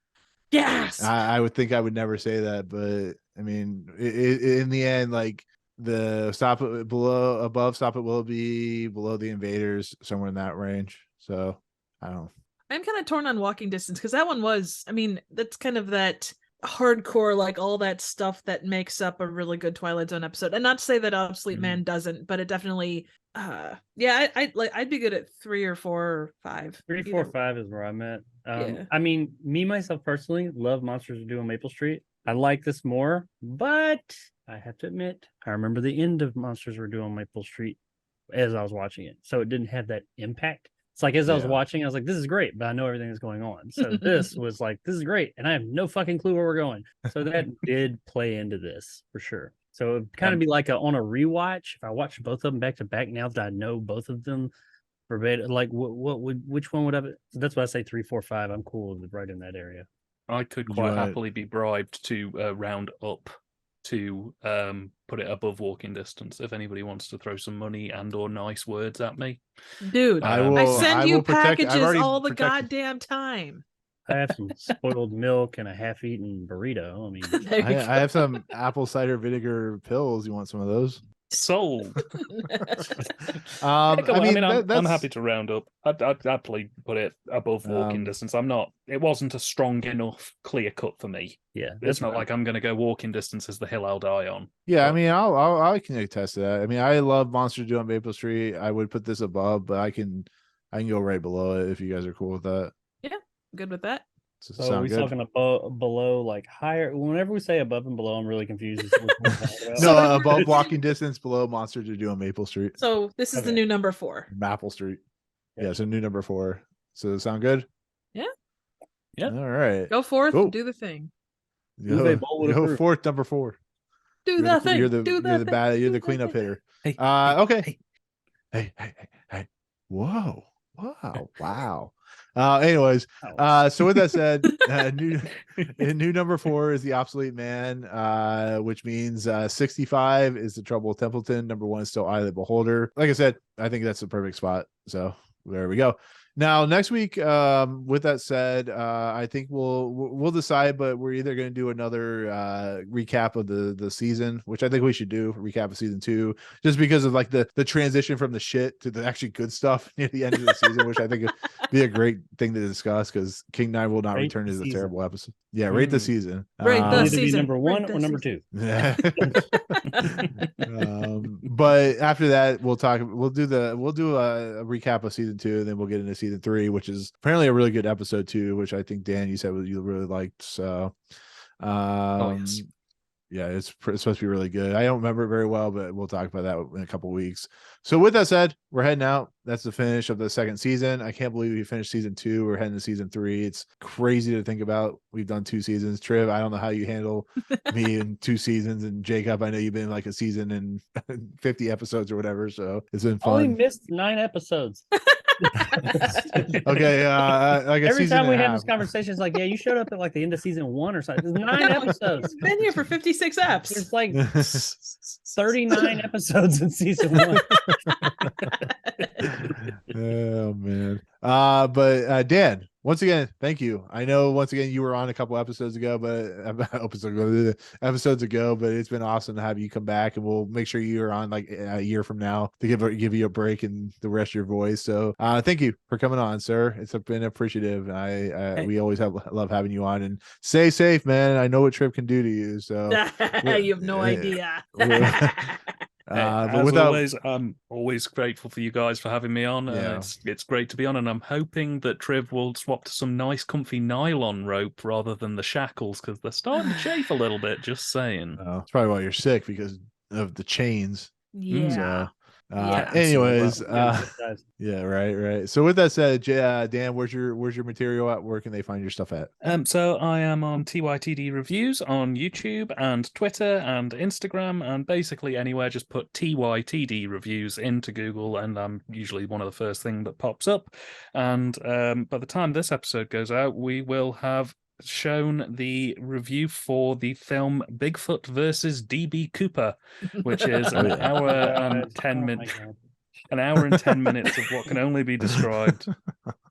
Yes. I would think I would never say that, but I mean, in the end, like the Stop It below, above Stop It Willoughby, below the Invaders, somewhere in that range. So I don't know. I'm kind of torn on Walking Distance because that one was, that's kind of that hardcore, like all that stuff that makes up a really good Twilight Zone episode. And not to say that Obsolete Man doesn't, but it definitely, I'd be good at 3 or 4 or 5. 3, 4, 5 is where I'm at. Yeah. I mean, me myself personally love Monsters Are Due on Maple Street. I like this more, but I have to admit, I remember the end of Monsters Were Due on Maple Street as I was watching it, so it didn't have that impact. It's like as I was watching, I was like, this is great, but I know everything that's going on. So this was like, this is great, and I have no fucking clue where we're going. So that did play into this for sure. So it'd kind of be like on a rewatch. If I watched both of them back to back, now that I know both of them verbatim, like which one would have it? So that's why I say 3, 4, 5. I'm cool with right in that area. I could quite happily be bribed to round up to put it above Walking Distance if anybody wants to throw some money and or nice words at me. Dude, I send you packages all the protect... goddamn time. I have some spoiled milk and a half-eaten burrito. I mean, I have some apple cider vinegar pills. You want some of those? Sold. I'm happy to round up. I'd happily put it above Walking Distance. It wasn't a strong enough clear cut for me. Yeah, it's not like I'm going to go Walking Distance as the hill I'll die on. Yeah, but... I mean, I can attest to that. I mean, I love Monsters Due on Maple Street. I would put this above, but I can go right below it if you guys are cool with that. Yeah, good with that. So are we talking above, below, like higher? Whenever we say above and below, I'm really confused. No, above Walking Distance, below Monsters Are Due on Maple Street. So this is the new number 4. Maple Street. Yeah, so new number 4. So does it sound good? Yeah. Yeah. All right. Go forth and do the thing. Go forth, number 4. Do the thing. You're the cleanup hitter. Hey, okay. Hey. Whoa. Wow. Anyways, so with that said, new number 4 is the Obsolete Man, which means 65 is the Trouble with Templeton. Number 1 is still Eye of the Beholder. Like I said, I think that's the perfect spot. So there we go. Now next week, with that said, I think we'll decide, but we're either going to do another recap of the season, which I think we should do, recap of season 2, just because of like the transition from the shit to the actually good stuff near the end of the season, which I think would be a great thing to discuss because King 9 will not return as a terrible episode. Yeah, rate the season. Rate the season. Be number 1 or number 2. But after that, we'll do a recap of season 2, and then we'll get into season 3, which is apparently a really good episode too, which I think Dan, you said you really liked. So yes. Yeah, it's supposed to be really good. I don't remember it very well, but we'll talk about that in a couple of weeks. So with that said, we're heading out. That's the finish of the second season. I can't believe we finished season 2. We're heading to season 3. It's crazy to think about. We've done 2 seasons. Triv, I don't know how you handle me in 2 seasons. And Jacob, I know you've been like a season and 50 episodes or whatever. So it's been fun. Only missed 9 episodes. Okay, like every time we have this conversation, it's like, yeah, you showed up at like the end of season 1 or something. There's 9 episodes. Been here for 56 eps. There's like 39 episodes in season 1. Oh man. But Dan, once again, thank you. I know once again you were on a couple episodes ago, but it's been awesome to have you come back, and we'll make sure you're on like a year from now to give you a break and the rest of your voice. So thank you for coming on, sir. It's been appreciative. We always love having you on, and stay safe, man. I know what Trip can do to you. So you have no idea. But As without always, I'm always grateful for you guys for having me on. Yeah. It's great to be on, and I'm hoping that Triv will swap to some nice, comfy nylon rope rather than the shackles because they're starting to chafe a little bit. Just saying. it's probably why you're sick because of the chains. Yeah. So, Yeah. anyways, Well, yeah, right. So with that said, Dan, where's your material at? Where can they find your stuff at? So I am on TYTD Reviews on YouTube and Twitter and Instagram and basically anywhere. Just put TYTD Reviews into Google, and I'm usually one of the first thing that pops up. And by the time this episode goes out, we will have shown the review for the film Bigfoot versus DB Cooper, which is an hour and 10 minutes. An hour and 10 minutes of what can only be described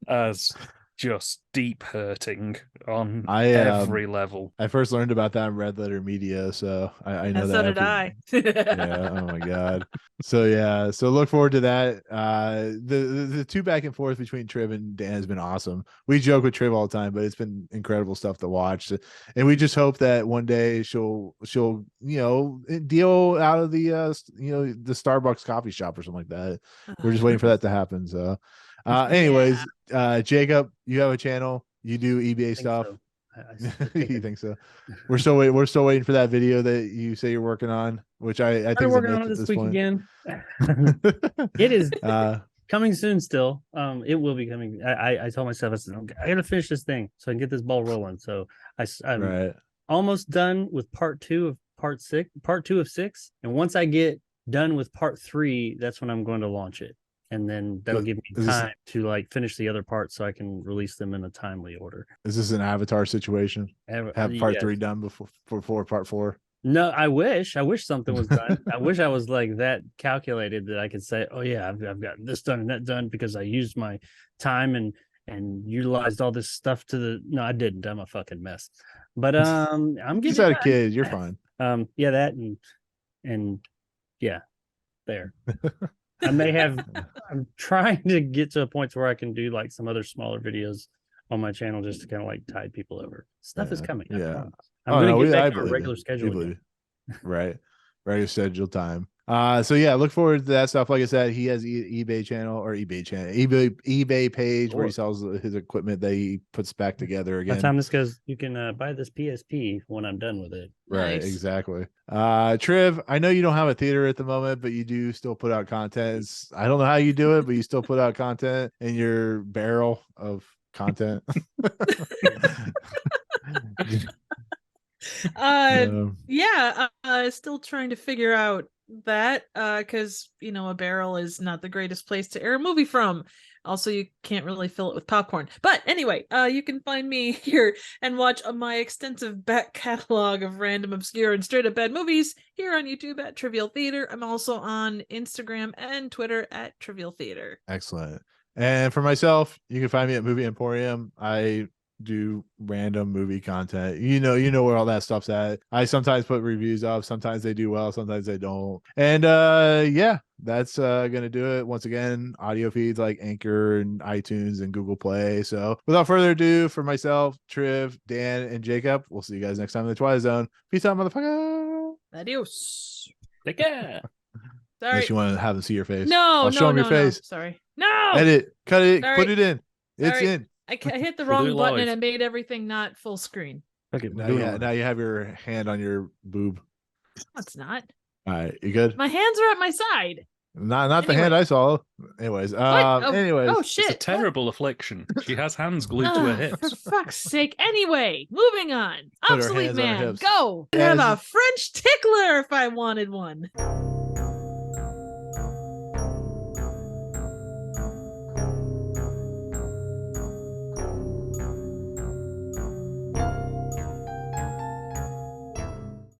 as just deep hurting on every level. I first learned about that in Red Letter Media, so I know And that. so did I. Yeah. Oh my god. So look forward to that. The two back and forth between Triv and Dan has been awesome. We joke with Triv all the time, but it's been incredible stuff to watch, and we just hope that one day she'll deal out of the the Starbucks coffee shop or something like that. We're just waiting for that to happen. So anyways, Jacob, you have a channel, you do eBay stuff. So. You think so? We're still waiting for that video that you say you're working on, which I think I'm is working a myth on it at this this week point. again. It is coming soon still. It will be coming. I told myself I gotta finish this thing so I can get this ball rolling. So I'm almost done with part 2 of 6, and once I get done with part 3, that's when I'm going to launch it. And then that'll give me time to like finish the other parts so I can release them in a timely order. Is this an Avatar situation? Have part 3 done before part 4? No, I wish something was done. I wish I was like that calculated that I could say, oh yeah, I've got this done and that done because I used my time and utilized all this stuff no, I didn't. I'm a fucking mess. But I'm getting just had a kid, you're fine. Yeah, that and yeah, there. I'm trying to get to a point where I can do like some other smaller videos on my channel just to kind of like tide people over. Stuff is coming. Yeah. I'm going to get back to a regular schedule. Right. Regular schedule time. So yeah, look forward to that stuff. Like I said, he has eBay page where he sells his equipment that he puts back together again. By the time this goes, you can buy this PSP when I'm done with it. Right, Nice. exactly. Triv, I know you don't have a theater at the moment, but you do still put out content. I don't know how you do it, but you still put out content in your barrel of content. Still trying to figure out that because a barrel is not the greatest place to air a movie from. Also, you can't really fill it with popcorn. But anyway, you can find me here and watch my extensive back catalog of random, obscure, and straight up bad movies here on YouTube at Trivial Theater. I'm also on Instagram and Twitter at Trivial Theater. Excellent. And for myself, you can find me at Movie Emporium. I do random movie content. You know where all that stuff's at. I sometimes put reviews up, sometimes they do well, sometimes they don't. And that's gonna do it. Once again, audio feeds like Anchor and iTunes and Google Play. So without further ado, for myself, Triv, Dan, and Jacob, we'll see you guys next time in the Twilight Zone. Peace out, motherfucker. Adios. Take care. Sorry. Unless you want to have them see your face. No, show them your face. Sorry. No. Edit. Cut it. Sorry. Put it in. It's Sorry. in. I hit the We'll wrong do it button live. and it made everything not full screen. Okay, Now you have your hand on your boob. No, it's not. All right, you good? My hands are at my side. Not the hand I saw. Anyways, anyways. Oh It's shit. a terrible affliction. She has hands glued to her hips. For fuck's sake. Anyway, moving on. Put her Obsolete hands on her Man. hips. Go. I'd Yeah, have a French tickler if I wanted one.